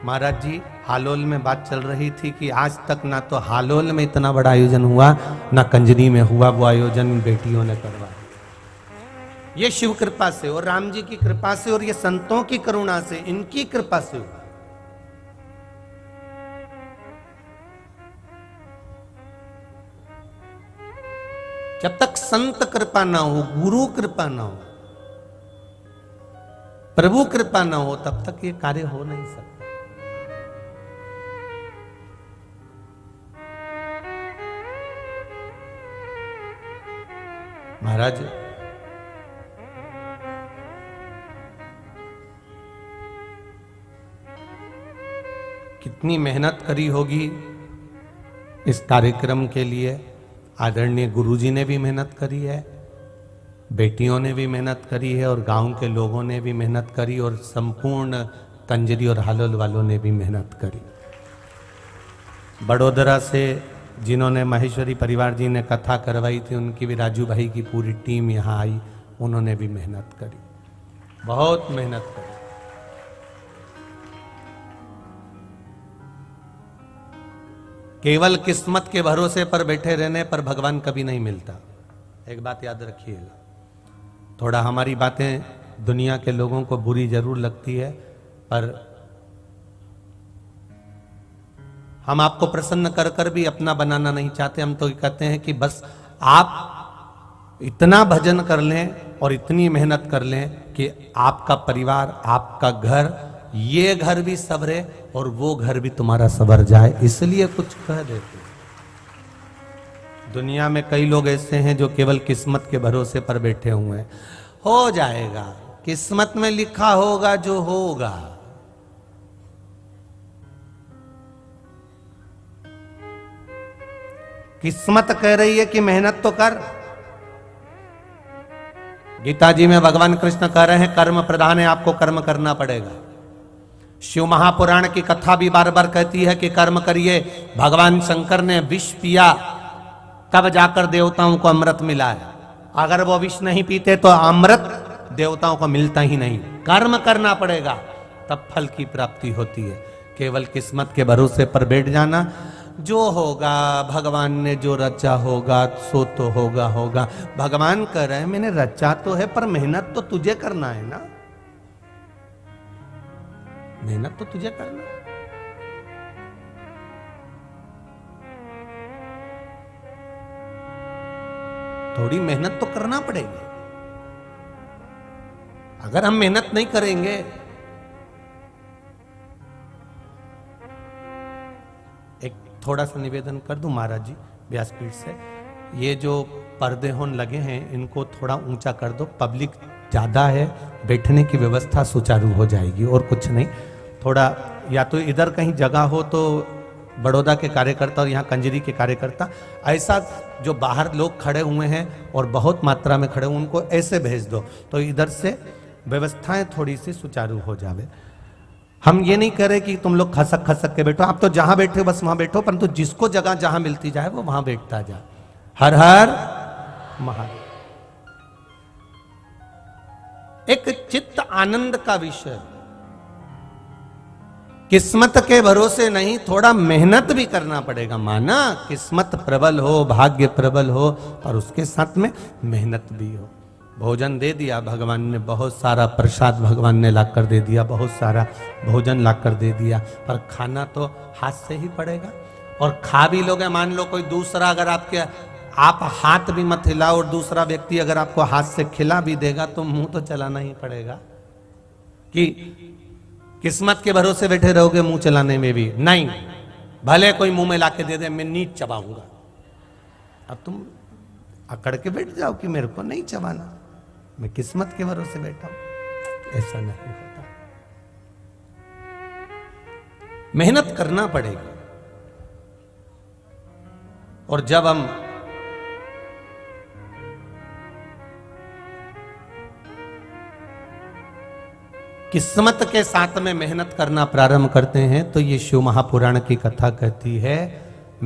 Speaker 1: महाराज जी हालोल में बात चल रही थी कि आज तक ना तो हालोल में इतना बड़ा आयोजन हुआ ना कंजरी में हुआ, वो आयोजन बेटियों ने करवाया। ये शिव कृपा से और राम जी की कृपा से और ये संतों की करुणा से, इनकी कृपा से हुआ। जब तक संत कृपा ना हो, गुरु कृपा ना हो, प्रभु कृपा ना हो, तब तक ये कार्य हो नहीं सकता। महाराज कितनी मेहनत करी होगी इस कार्यक्रम के लिए। आदरणीय गुरुजी ने भी मेहनत करी है, बेटियों ने भी मेहनत करी है, और गांव के लोगों ने भी मेहनत करी, और संपूर्ण कंजरी और हालोल वालों ने भी मेहनत करी। बड़ोदरा से जिन्होंने माहेश्वरी परिवार जी ने कथा करवाई थी, उनकी भी राजू भाई की पूरी टीम यहाँ आई, उन्होंने भी मेहनत करी, बहुत मेहनत करी। केवल किस्मत के भरोसे पर बैठे रहने पर भगवान कभी नहीं मिलता। एक बात याद रखिएगा। थोड़ा हमारी बातें दुनिया के लोगों को बुरी जरूर लगती है, पर हम आपको प्रसन्न कर कर भी अपना बनाना नहीं चाहते। हम तो कहते हैं कि बस आप इतना भजन कर लें और इतनी मेहनत कर लें कि आपका परिवार, आपका घर, ये घर भी संवरे और वो घर भी तुम्हारा संवर जाए, इसलिए कुछ कह देते। दुनिया में कई लोग ऐसे हैं जो केवल किस्मत के भरोसे पर बैठे हुए हैं। हो जाएगा, किस्मत में लिखा होगा जो होगा। किस्मत कह रही है कि मेहनत तो कर। गीता जी में भगवान कृष्ण कह रहे हैं कर्म प्रधान है, आपको कर्म करना पड़ेगा। शिव महापुराण की कथा भी बार बार कहती है कि कर्म करिए। भगवान शंकर ने विष पिया तब जाकर देवताओं को अमृत मिला है। अगर वो विष नहीं पीते तो अमृत देवताओं को मिलता ही नहीं। कर्म करना पड़ेगा तब फल की प्राप्ति होती है। केवल किस्मत के भरोसे पर बैठ जाना, जो होगा भगवान ने जो रचा होगा सो तो होगा होगा। भगवान कह रहे हैं मैंने रचा तो है, पर मेहनत तो तुझे करना है ना, मेहनत तो तुझे करना। थोड़ी मेहनत तो करना पड़ेगी। अगर हम मेहनत नहीं करेंगे, एक थोड़ा सा निवेदन कर दूं महाराज जी व्यासपीठ से, ये जो पर्दे होन लगे हैं इनको थोड़ा ऊंचा कर दो। पब्लिक ज्यादा है, बैठने की व्यवस्था सुचारू हो जाएगी और कुछ नहीं। थोड़ा या तो इधर कहीं जगह हो तो बड़ौदा के कार्यकर्ता और यहाँ कंजरी के कार्यकर्ता, ऐसा जो बाहर लोग खड़े हुए हैं और बहुत मात्रा में खड़े हुए, उनको ऐसे भेज दो तो इधर से व्यवस्थाएं थोड़ी सी सुचारू हो जावे। हम ये नहीं कह रहे कि तुम लोग खसक खसक के बैठो, आप तो जहां बैठे हो बस वहां बैठो, परंतु जिसको जगह जहां मिलती जाए वो वहां बैठता जाए। हर हर महादेव। एक चित्त आनंद का विषय, किस्मत के भरोसे नहीं, थोड़ा मेहनत भी करना पड़ेगा। माना किस्मत प्रबल हो, भाग्य प्रबल हो, और उसके साथ में मेहनत भी हो। भोजन दे दिया भगवान ने, बहुत सारा प्रसाद भगवान ने लाकर दे दिया, बहुत सारा भोजन लाकर दे दिया, पर खाना तो हाथ से ही पड़ेगा। और खा भी लोगे, मान लो कोई दूसरा अगर आप हाथ भी मत हिलाओ और दूसरा व्यक्ति अगर आपको हाथ से खिला भी देगा तो मुंह तो चलाना ही पड़ेगा। कि किस्मत के भरोसे बैठे रहोगे मुंह चलाने में भी नहीं, भले कोई मुंह में लाके दे दे मैं नीच चबाऊंगा, अब तुम अकड़ के बैठ जाओ कि मेरे को नहीं चबाना, मैं किस्मत के भरोसे बैठा हूं। ऐसा नहीं होता, मेहनत करना पड़ेगी। और जब हम किस्मत के साथ में मेहनत करना प्रारंभ करते हैं तो ये शिव महापुराण की कथा कहती है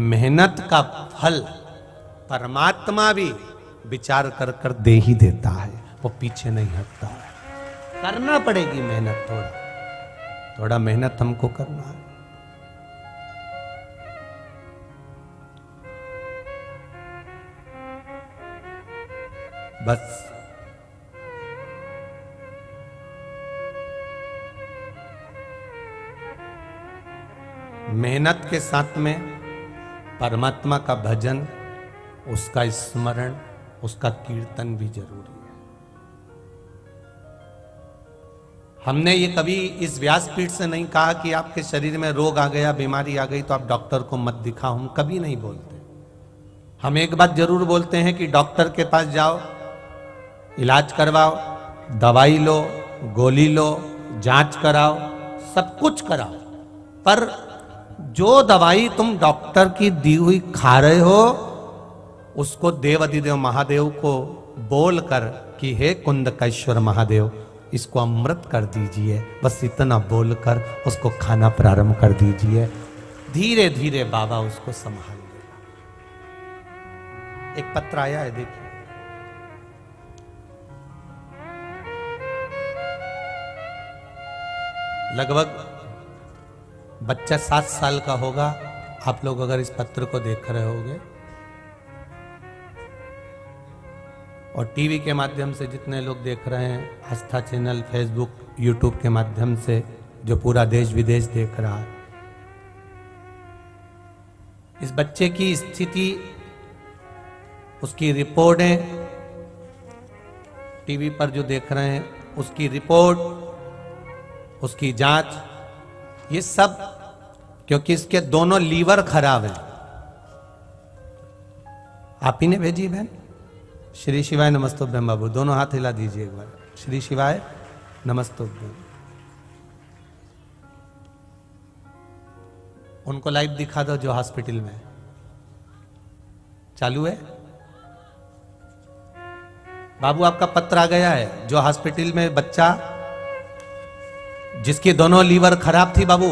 Speaker 1: मेहनत का फल परमात्मा भी विचार कर कर दे ही देता है, वो पीछे नहीं हटता है। करना पड़ेगी मेहनत, थोड़ा थोड़ा मेहनत हमको करना है। बस मेहनत के साथ में परमात्मा का भजन, उसका स्मरण, उसका कीर्तन भी जरूरी है। हमने ये कभी इस व्यासपीठ से नहीं कहा कि आपके शरीर में रोग आ गया, बीमारी आ गई तो आप डॉक्टर को मत दिखाओ, हम कभी नहीं बोलते। हम एक बात जरूर बोलते हैं कि डॉक्टर के पास जाओ, इलाज करवाओ, दवाई लो, गोली लो, जांच कराओ, सब कुछ कराओ, पर जो दवाई तुम डॉक्टर की दी हुई खा रहे हो उसको देव अधिदेव महादेव को बोलकर कि हे कुंदकेश्वर महादेव इसको अमृत कर दीजिए, बस इतना बोलकर उसको खाना प्रारंभ कर दीजिए। धीरे धीरे बाबा उसको संभाल लेगा। एक पत्र आया है, देखिए। लगभग बच्चा 7 साल का होगा, आप लोग अगर इस पत्र को देख रहे होंगे, और टीवी के माध्यम से जितने लोग देख रहे हैं, आस्था चैनल, फेसबुक, यूट्यूब के माध्यम से जो पूरा देश विदेश देख रहा है, इस बच्चे की स्थिति, उसकी रिपोर्टें टीवी पर जो देख रहे हैं, उसकी रिपोर्ट, उसकी जांच, ये सब क्योंकि इसके दोनों लीवर खराब हैं। आप ही ने भेजी बहन? श्री शिवाय नमस्तुभ्यम बाबू, दोनों हाथ हिला दीजिए एक बार। श्री शिवाय नमस्तुभ्यम। उनको लाइव दिखा दो जो हॉस्पिटल में चालू है। बाबू आपका पत्र आ गया है, जो हॉस्पिटल में बच्चा जिसकी दोनों लीवर खराब थी, बाबू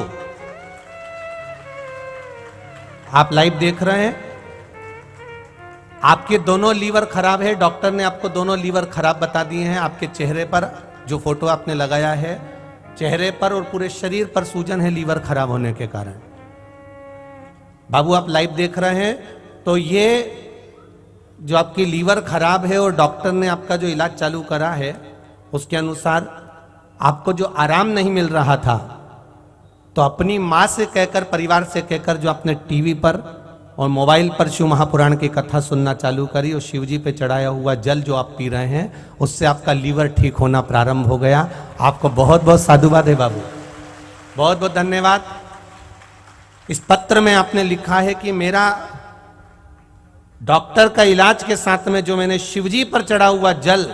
Speaker 1: आप लाइव देख रहे हैं, आपके दोनों लीवर खराब है, डॉक्टर ने आपको दोनों लीवर खराब बता दिए हैं। आपके चेहरे पर जो फोटो आपने लगाया है, चेहरे पर और पूरे शरीर पर सूजन है लीवर खराब होने के कारण। बाबू आप लाइव देख रहे हैं, तो ये जो आपकी लीवर खराब है और डॉक्टर ने आपका जो इलाज चालू करा है उसके अनुसार आपको जो आराम नहीं मिल रहा था, तो अपनी माँ से कहकर, परिवार से कहकर, जो आपने टीवी पर और मोबाइल पर शिव महापुराण की कथा सुनना चालू करी और शिव जी पे चढ़ाया हुआ जल जो आप पी रहे हैं, उससे आपका लीवर ठीक होना प्रारंभ हो गया। आपको बहुत बहुत साधुवाद है बाबू, बहुत बहुत धन्यवाद। इस पत्र में आपने लिखा है कि मेरा डॉक्टर का इलाज के साथ में जो मैंने शिवजी पर चढ़ा हुआ जल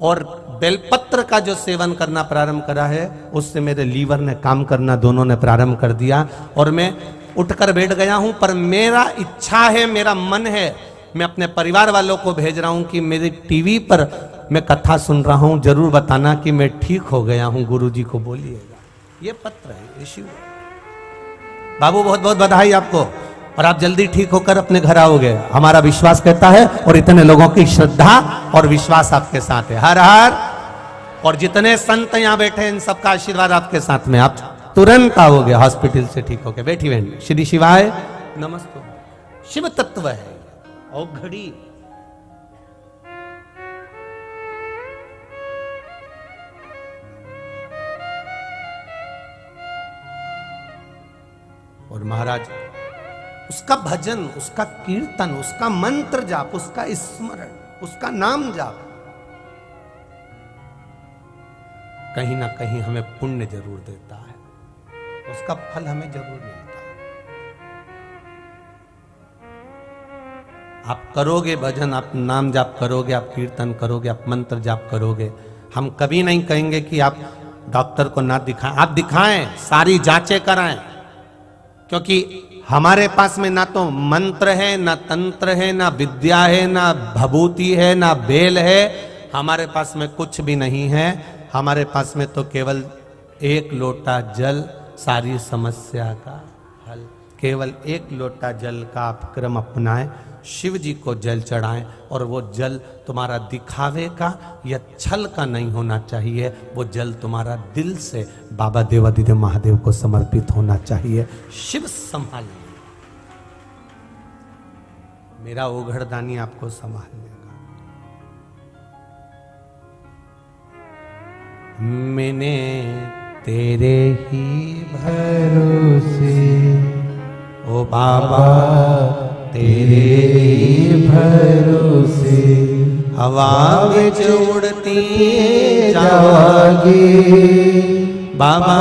Speaker 1: और बेलपत्र का जो सेवन करना प्रारंभ करा है, उससे मेरे लीवर ने काम करना दोनों ने प्रारंभ कर दिया और मैं उठकर बैठ गया हूं। पर मेरा इच्छा है, मेरा मन है, मैं अपने परिवार वालों को भेज रहा हूं कि मेरी टीवी पर मैं कथा सुन रहा हूं, जरूर बताना कि मैं ठीक हो गया हूं, गुरुजी को बोलिएगा। ये पत्र है, ये शिव। बाबू बहुत बहुत बधाई आपको, और आप जल्दी ठीक होकर अपने घर आओगे, हमारा विश्वास कहता है, और इतने लोगों की श्रद्धा और विश्वास आपके साथ है। हर हर। और जितने संत यहाँ बैठे हैं, इन सबका आशीर्वाद आपके साथ में, आप तुरंत आओगे हॉस्पिटल से ठीक होके। बैठी बहन। श्री शिवाय नमस्ते। शिव तत्व है और घड़ी और महाराज उसका भजन, उसका कीर्तन, उसका मंत्र जाप, उसका स्मरण, उसका नाम जाप कहीं ना कहीं हमें पुण्य जरूर देता है, उसका फल हमें जरूर मिलता है। आप करोगे भजन, आप नाम जाप करोगे, आप कीर्तन करोगे, आप मंत्र जाप करोगे, हम कभी नहीं कहेंगे कि आप डॉक्टर को ना दिखाएं। आप दिखाएं, सारी जांचें कराएं, क्योंकि हमारे पास में ना तो मंत्र है, ना तंत्र है, ना विद्या है, ना भभूति है, ना बेल है, हमारे पास में कुछ भी नहीं है। हमारे पास में तो केवल एक लोटा जल सारी समस्या का हल। केवल एक लोटा जल का आप क्रम अपनाएं, शिव जी को जल चढ़ाएं, और वो जल तुम्हारा दिखावे का या छल का नहीं होना चाहिए, वो जल तुम्हारा दिल से बाबा देवादिदेव महादेव को समर्पित होना चाहिए। शिव संभाल, मेरा ओघड़दानी आपको संभाल लेगा। मैंने तेरे ही भरोसे ओ बाबा, तेरे ही भरोसे हवा विच उड़ती जावागी, बाबा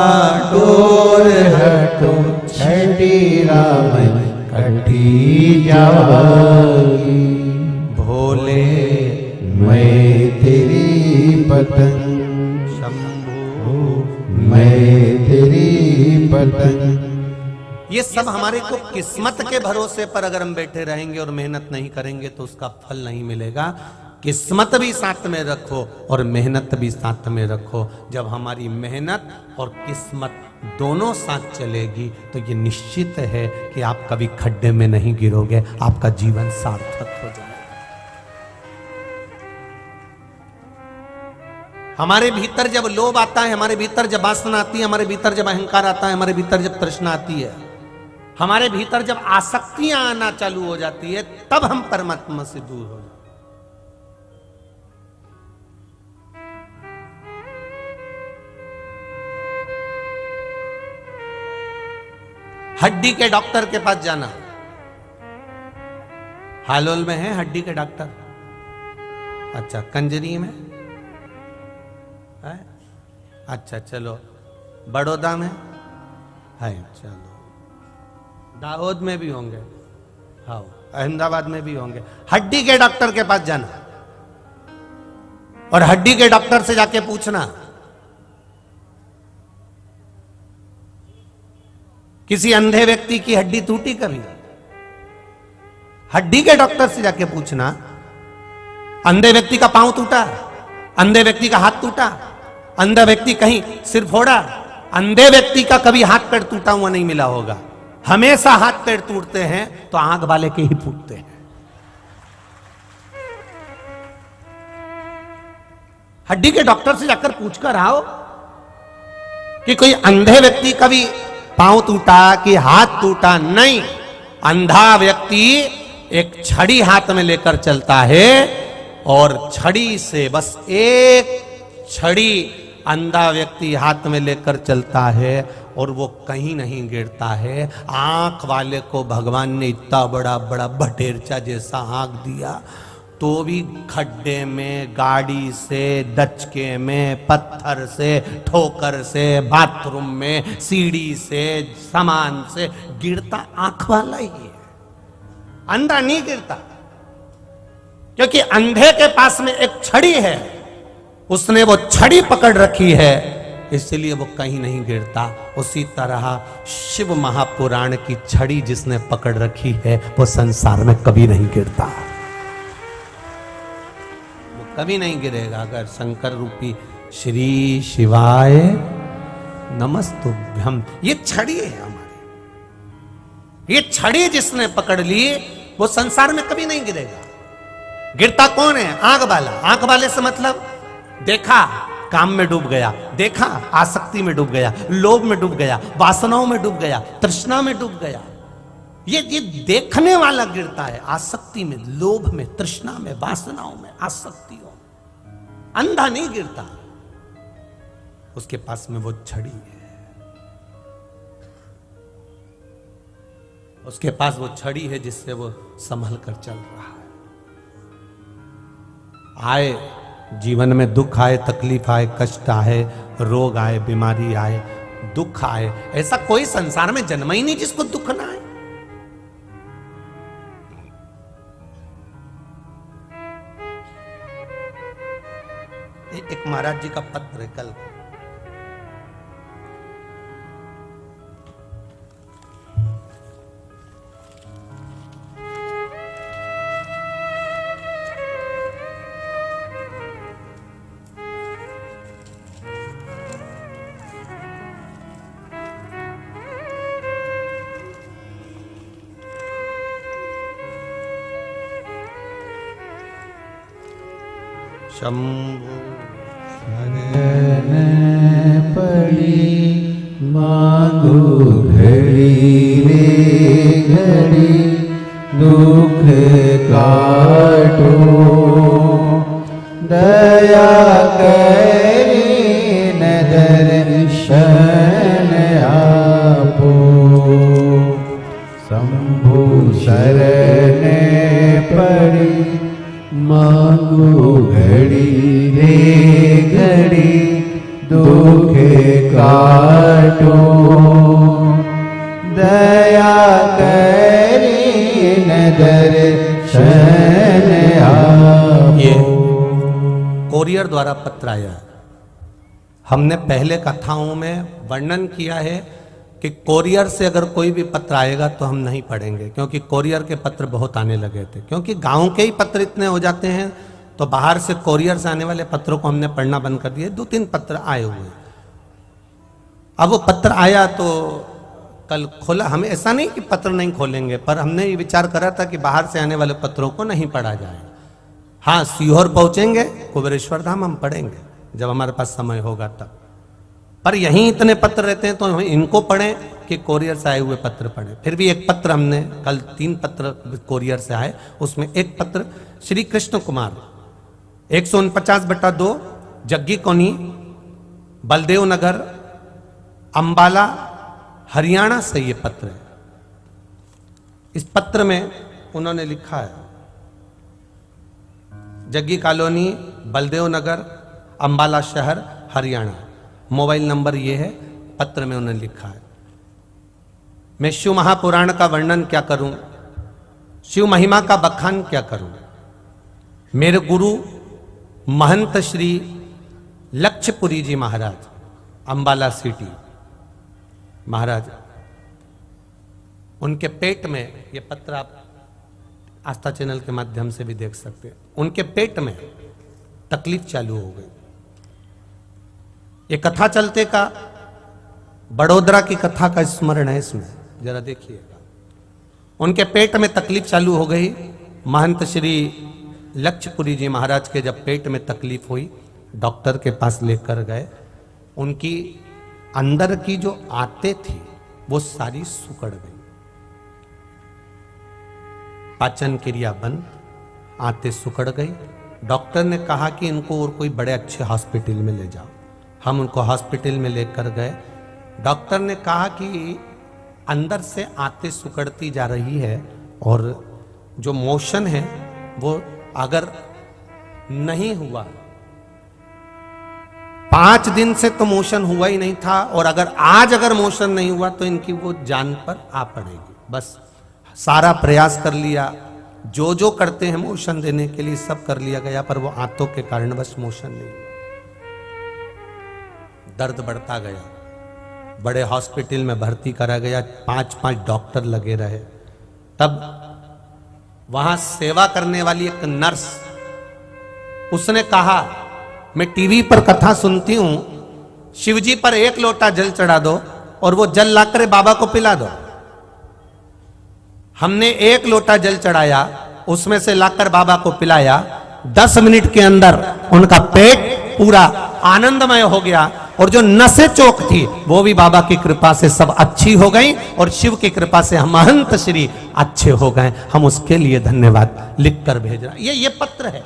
Speaker 1: डोर हटो छठी राम कटी जावागी। भोले मैं तेरी पतंग, मैं तेरी पतंग। ये सब हमारे को किस्मत के भरोसे पर अगर हम बैठे रहेंगे और मेहनत नहीं करेंगे तो उसका फल नहीं मिलेगा। किस्मत भी साथ में रखो और मेहनत भी साथ में रखो। जब हमारी मेहनत और किस्मत दोनों साथ चलेगी तो ये निश्चित है कि आप कभी खड्डे में नहीं गिरोगे, आपका जीवन सार्थक हो जाएगा। हमारे भीतर जब लोभ आता है, हमारे भीतर जब वासना आती है, हमारे भीतर जब अहंकार आता है, हमारे भीतर जब तृष्णा आती है, हमारे भीतर जब आसक्तियां आना चालू हो जाती है, तब हम परमात्मा से दूर हो जाते। हड्डी के डॉक्टर के पास जाना, हालोल में है हड्डी के डॉक्टर, अच्छा कंजरी में है, अच्छा चलो बड़ौदा में है, चलो दाहोद में भी होंगे, हाँ अहमदाबाद में भी होंगे। हड्डी के डॉक्टर के पास जाना और हड्डी के डॉक्टर से जाके पूछना, किसी अंधे व्यक्ति की हड्डी टूटी कभी? हड्डी के डॉक्टर से जाके पूछना, अंधे व्यक्ति का पांव टूटा, अंधे व्यक्ति का हाथ टूटा, अंधा व्यक्ति कहीं सिर फोड़ा, अंधे व्यक्ति का कभी हाथ पैर टूटा हुआ नहीं मिला होगा। हमेशा हाथ पैर टूटते हैं तो आंख वाले के ही फूटते हैं। हड्डी के डॉक्टर से जाकर पूछकर आओ कि कोई अंधे व्यक्ति का भी पांव टूटा कि हाथ टूटा। नहीं, अंधा व्यक्ति एक छड़ी हाथ में लेकर चलता है और छड़ी से, बस एक छड़ी अंधा व्यक्ति हाथ में लेकर चलता है और वो कहीं नहीं गिरता है। आंख वाले को भगवान ने इतना बड़ा बड़ा बटेरचा जैसा आंख दिया तो भी खड्डे में, गाड़ी से, दचके में, पत्थर से, ठोकर से, बाथरूम में, सीढ़ी से, सामान से गिरता आंख वाला ही है, अंधा नहीं गिरता। क्योंकि अंधे के पास में एक छड़ी है, उसने वो छड़ी पकड़ रखी है, इसलिए वो कहीं नहीं गिरता। उसी तरह शिव महापुराण की छड़ी जिसने पकड़ रखी है वो संसार में कभी नहीं गिरता, वो कभी नहीं गिरेगा। अगर शंकर रूपी श्री शिवाय नमस्तुभ्यम, ये छड़ी है हमारी, ये छड़ी जिसने पकड़ ली वो संसार में कभी नहीं गिरेगा। गिरता कौन है? आंख वाला। आंख वाले से मतलब देखा काम में डूब गया, देखा आसक्ति में डूब गया, लोभ में डूब गया, वासनाओं में डूब गया, तृष्णा में डूब गया। ये देखने वाला गिरता है आसक्ति में, लोभ में, तृष्णा में, वासनाओं में, आसक्तियों में। अंधा नहीं गिरता, उसके पास में वो छड़ी है। उसके पास वो छड़ी है जिससे वो संभल कर चल रहा है। आए जीवन में दुख आए, तकलीफ आए, कष्ट आए, रोग आए, बीमारी आए, दुख आए, ऐसा कोई संसार में जन्मा ही नहीं जिसको दुख ना आए। एक महाराज जी का पत्र है कल, शंभु
Speaker 2: शरण पड़ी मांगू घड़ी रे घड़ी दुख काटो, दया करी न दर्शन आपो, शंभु शरण पड़ी मांगू घड़ी रे घड़ी दुख काटो, दया करी न दर्शन आपो।
Speaker 1: ये कोरियर द्वारा पत्र आया। हमने पहले कथाओं में वर्णन किया है कि कोरियर से अगर कोई भी पत्र आएगा तो हम नहीं पढ़ेंगे, क्योंकि कोरियर के पत्र बहुत आने लगे थे, क्योंकि गांव के ही पत्र इतने हो जाते हैं, तो बाहर से कोरियर से आने वाले पत्रों को हमने पढ़ना बंद कर दिया। 2-3 पत्र आए हुए हैं। अब वो पत्र आया तो कल खोला। हमें ऐसा नहीं कि पत्र नहीं खोलेंगे, पर हमने ये विचार करा था कि बाहर से आने वाले पत्रों को नहीं पढ़ा जाए। हाँ, सीहोर पहुंचेंगे, कुबेरेश्वर धाम हम पढ़ेंगे जब हमारे पास समय होगा तब। पर यहीं इतने पत्र रहते हैं तो इनको पढ़ें कि कोरियर से आए हुए पत्र पढ़ें। फिर भी एक पत्र हमने कल 3 पत्र कोरियर से आए, उसमें एक पत्र श्री कृष्ण कुमार 149/2 जग्गी कोनी, बलदेव नगर, अंबाला, हरियाणा से ये पत्र है। इस पत्र में उन्होंने लिखा है, जग्गी कॉलोनी, बलदेव नगर, अंबाला शहर, हरियाणा। मोबाइल नंबर ये है। पत्र में उन्होंने लिखा है, मैं शिव महापुराण का वर्णन क्या करूं, शिव महिमा का बखान क्या करूं। मेरे गुरु महंत श्री लक्ष्यपुरी जी महाराज, अंबाला सिटी महाराज, उनके पेट में, ये पत्र आप आस्था चैनल के माध्यम से भी देख सकते हैं, उनके पेट में तकलीफ चालू हो गई। ये कथा चलते का बड़ोदरा की कथा का स्मरण है इसमें, जरा देखिएगा। उनके पेट में तकलीफ चालू हो गई। महंत श्री लक्ष्यपुरी जी महाराज के जब पेट में तकलीफ हुई, डॉक्टर के पास लेकर गए। उनकी अंदर की जो आंतें थी वो सारी सुकड़ गई, पाचन क्रिया बंद, आंतें सुकड़ गई। डॉक्टर ने कहा कि इनको और कोई बड़े अच्छे हॉस्पिटल में ले जाओ। हम उनको हॉस्पिटल में लेकर गए। डॉक्टर ने कहा कि अंदर से आंतें सुकड़ती जा रही है और जो मोशन है वो अगर नहीं हुआ, 5 दिन से तो मोशन हुआ ही नहीं था, और अगर मोशन नहीं हुआ तो इनकी वो जान पर आ पड़ेगी। बस सारा प्रयास कर लिया, जो जो करते हैं मोशन देने के लिए सब कर लिया गया, पर वो आंतों के कारण बस मोशन नहीं हुआ। दर्द बढ़ता गया, बड़े हॉस्पिटल में भर्ती करा गया, 5 डॉक्टर लगे रहे। तब वहां सेवा करने वाली एक नर्स, उसने कहा, मैं टीवी पर कथा सुनती हूं, शिवजी पर 1 लोटा जल चढ़ा दो और वो जल लाकर बाबा को पिला दो। हमने 1 लोटा जल चढ़ाया, उसमें से लाकर बाबा को पिलाया। 10 मिनट के अंदर उनका पेट पूरा आनंदमय हो गया, और जो नसें चौक थी वो भी बाबा की कृपा से सब अच्छी हो गई, और शिव की कृपा से हम महंत श्री अच्छे हो गए। हम उसके लिए धन्यवाद लिखकर भेज रहे। ये पत्र है,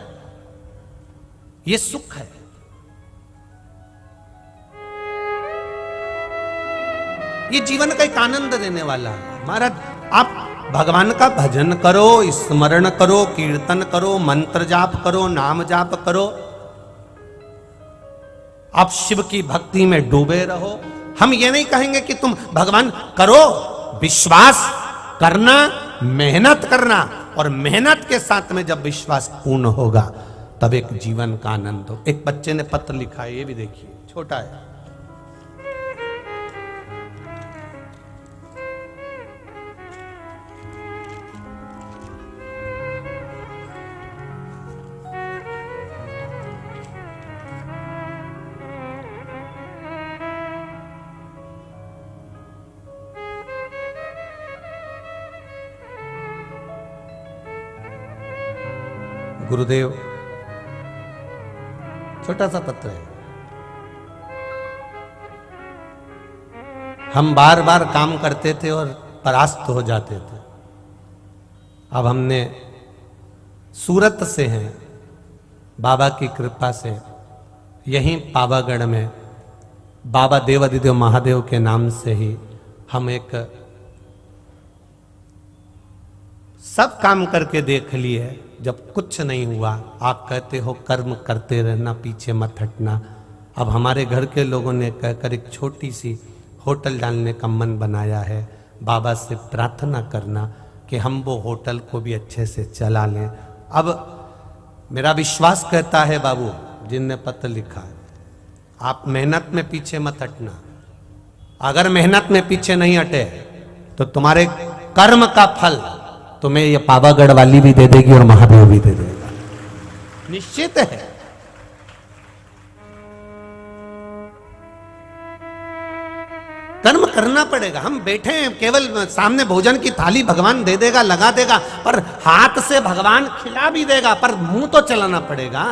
Speaker 1: ये सुख है। ये जीवन का एक आनंद देने वाला है। महाराज आप भगवान का भजन करो, स्मरण करो, कीर्तन करो, मंत्र जाप करो, नाम जाप करो, आप शिव की भक्ति में डूबे रहो। हम ये नहीं कहेंगे कि तुम भगवान करो, विश्वास करना, मेहनत करना, और मेहनत के साथ में जब विश्वास पूर्ण होगा तब एक जीवन का आनंद हो। एक बच्चे ने पत्र लिखा है, ये भी देखिए, छोटा है। गुरुदेव, छोटा सा पत्र है। हम बार बार काम करते थे और परास्त हो जाते थे। अब हमने सूरत से हैं, बाबा की कृपा से यहीं पावागढ़ में बाबा देवाधिदेव महादेव के नाम से ही हम एक सब काम करके देख लिए। जब कुछ नहीं हुआ, आप कहते हो कर्म करते रहना, पीछे मत हटना। अब हमारे घर के लोगों ने कहकर एक छोटी सी होटल डालने का मन बनाया है। बाबा से प्रार्थना करना कि हम वो होटल को भी अच्छे से चला लें। अब मेरा विश्वास कहता है बाबू जिनने पत्र लिखा है, आप मेहनत में पीछे मत हटना। अगर मेहनत में पीछे नहीं हटे तो तुम्हारे कर्म का फल तुम्हें ये पावागढ़ वाली भी दे देगी और महादेव भी दे देगा, निश्चित है। कर्म करना पड़ेगा। हम बैठे हैं, केवल सामने भोजन की थाली भगवान दे देगा, लगा देगा, पर हाथ से भगवान खिला भी देगा, पर मुंह तो चलाना पड़ेगा।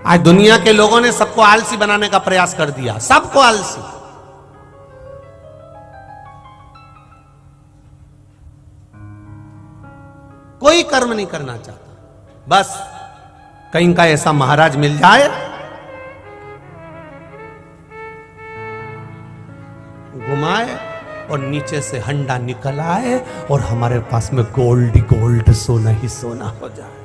Speaker 1: आज दुनिया के लोगों ने सबको आलसी बनाने का प्रयास कर दिया, सबको आलसी। कोई कर्म नहीं करना चाहता, बस कहीं का ऐसा महाराज मिल जाए, घुमाए और नीचे से हंडा निकल आए और हमारे पास में गोल्ड गोल्ड, सोना ही सोना हो जाए।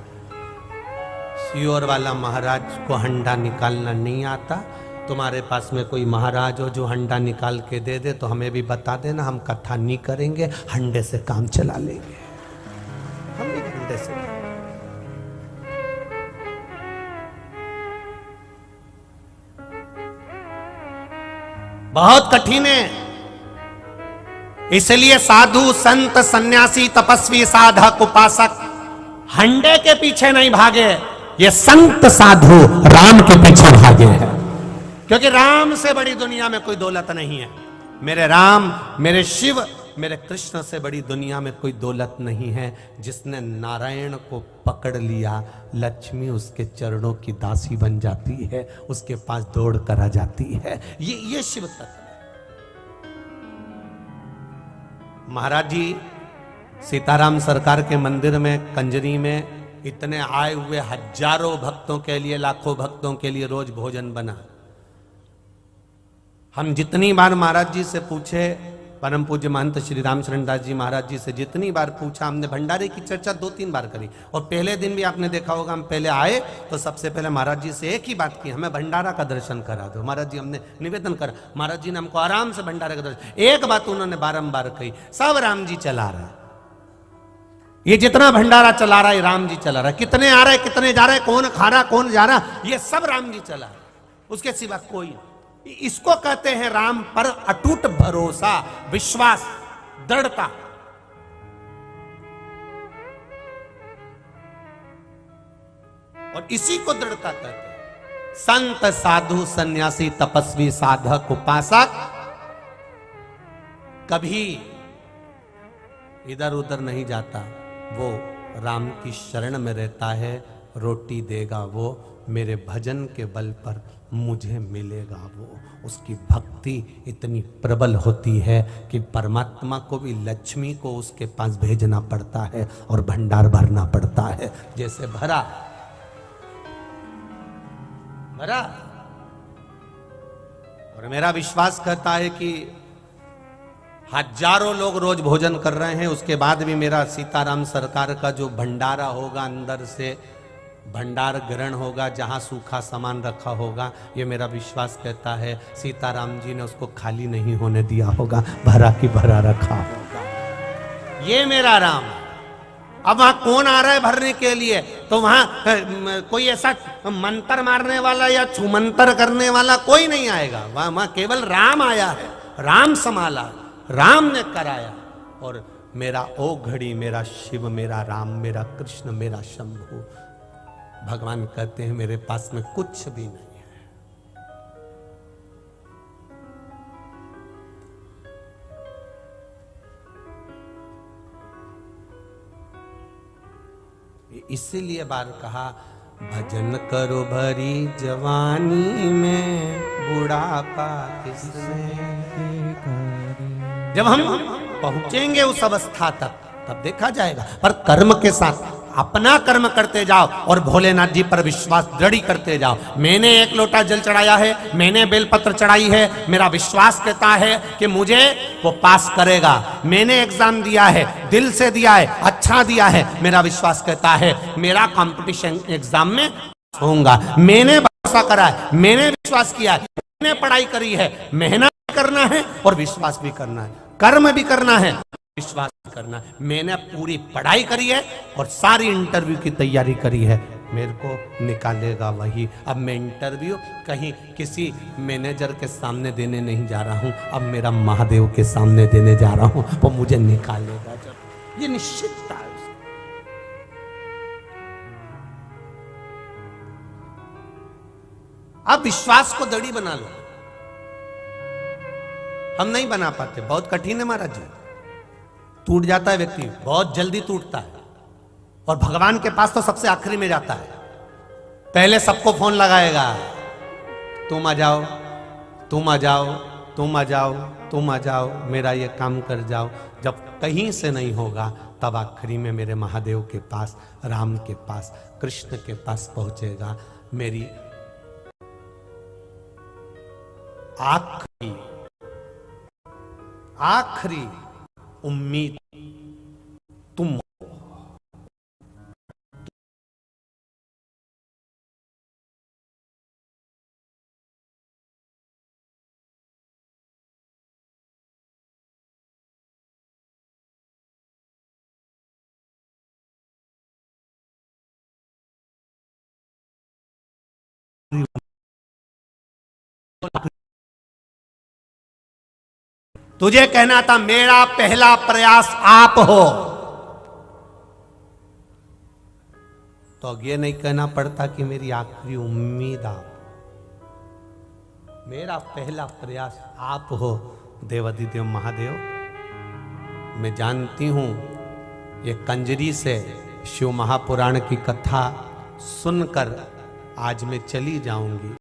Speaker 1: सियोर वाला महाराज को हंडा निकालना नहीं आता। तुम्हारे पास में कोई महाराज हो जो हंडा निकाल के दे दे तो हमें भी बता देना, हम कथा नहीं करेंगे, हंडे से काम चला लेंगे। हम भी हंडे से। बहुत कठिन है, इसलिए साधु संत सन्यासी तपस्वी साधक उपासक हंडे के पीछे नहीं भागे, ये संत साधु राम के पीछे भागे हैं। क्योंकि राम से बड़ी दुनिया में कोई दौलत नहीं है। मेरे राम, मेरे शिव, मेरे कृष्ण से बड़ी दुनिया में कोई दौलत नहीं है। जिसने नारायण को पकड़ लिया, लक्ष्मी उसके चरणों की दासी बन जाती है, उसके पास दौड़ कर आ जाती है। ये शिव तत्व है। महाराज जी सीताराम सरकार के मंदिर में कंजरी में इतने आए हुए हजारों भक्तों के लिए, लाखों भक्तों के लिए रोज भोजन बना। हम जितनी बार महाराज जी से पूछे, परम पूज्य महंत श्री राम शरण दास जी महाराज जी से जितनी बार पूछा, हमने भंडारे की चर्चा 2-3 बार करी। और पहले दिन भी आपने देखा होगा, हम पहले आए तो सबसे पहले महाराज जी से एक ही बात की, हमें भंडारा का दर्शन करा दो। महाराज जी हमने निवेदन करा, महाराज जी ने हमको आराम से भंडारे का दर्शन। एक बात उन्होंने बारंबार कही, सब राम जी चला रहा है, ये जितना भंडारा चला रहा है राम जी चला रहा है। कितने आ रहे, कितने जा रहे, कौन खा रहा, कौन जा रहा, ये सब राम जी चला रहा है, उसके सिवा कोई नहीं। इसको कहते हैं राम पर अटूट भरोसा, विश्वास, दृढ़ता। और इसी को दृढ़ता कहते हैं। संत साधु सन्यासी तपस्वी साधक उपासक कभी इधर उधर नहीं जाता, वो राम की शरण में रहता है। रोटी देगा वो, मेरे भजन के बल पर मुझे मिलेगा वो। उसकी भक्ति इतनी प्रबल होती है कि परमात्मा को भी लक्ष्मी को उसके पास भेजना पड़ता है और भंडार भरना पड़ता है। जैसे भरा और मेरा विश्वास कहता है कि हजारों लोग रोज भोजन कर रहे हैं, उसके बाद भी मेरा सीताराम सरकार का जो भंडारा होगा, अंदर से भंडार ग्रहण होगा, जहां सूखा सामान रखा होगा, ये मेरा विश्वास कहता है सीताराम जी ने उसको खाली नहीं होने दिया होगा, भरा की भरा रखा होगा। ये मेरा राम। अब वहां कौन आ रहा है भरने के लिए? तो वहां कोई ऐसा मंत्र मारने वाला या छुमंतर करने वाला कोई नहीं आएगा। वहां केवल राम आया है, राम संभाला, राम ने कराया। और मेरा ओ घड़ी, मेरा शिव, मेरा राम, मेरा कृष्ण, मेरा शंभु, भगवान कहते हैं मेरे पास में कुछ भी नहीं है। इसीलिए बार कहा, भजन करो भरी जवानी में, बुढ़ापा किसने। जब हम पहुंचेंगे उस अवस्था तक तब देखा जाएगा। पर कर्म के साथ अपना कर्म करते जाओ और भोलेनाथ जी पर विश्वास दृढ़ करते जाओ। मैंने 1 लोटा जल चढ़ाया है, मैंने बेलपत्र चढ़ाई है, मेरा विश्वास कहता है कि मुझे वो पास करेगा। मैंने एग्जाम दिया है, दिल से दिया है, अच्छा दिया है, मेरा विश्वास कहता है मेरा कंपटीशन एग्जाम में होऊंगा। मैंने भरोसा करा है, मैंने विश्वास किया है, मैंने पढ़ाई करी है, मेहनत भी करना है और विश्वास भी करना है, कर्म भी करना है, विश्वास करना। मैंने पूरी पढ़ाई करी है और सारी इंटरव्यू की तैयारी करी है, मेरे को निकालेगा वही। अब मैं इंटरव्यू कहीं किसी मैनेजर के सामने देने नहीं जा रहा हूं, अब मेरा महादेव के सामने देने जा रहा हूं, वो मुझे निकालेगा जब, ये निश्चितता है। अब विश्वास को दड़ी बना लो। हम नहीं बना पाते, बहुत कठिन है महाराज जी। टूट जाता है व्यक्ति, बहुत जल्दी टूटता है, और भगवान के पास तो सबसे आखिरी में जाता है। पहले सबको फोन लगाएगा, तुम आ जाओ, तुम आ जाओ, तुम आ जाओ, तुम आ जाओ, मेरा ये काम कर जाओ। जब कहीं से नहीं होगा तब आखिरी में मेरे महादेव के पास, राम के पास, कृष्ण के पास पहुंचेगा। मेरी आखिरी उम्मीद तुम हो। तुझे कहना था मेरा पहला प्रयास आप हो, तो ये नहीं कहना पड़ता कि मेरी आखिरी उम्मीद आप। मेरा पहला प्रयास आप हो देवाधिदेव महादेव। मैं जानती हूं ये कंजरी से शिव महापुराण की कथा सुनकर आज मैं चली जाऊंगी,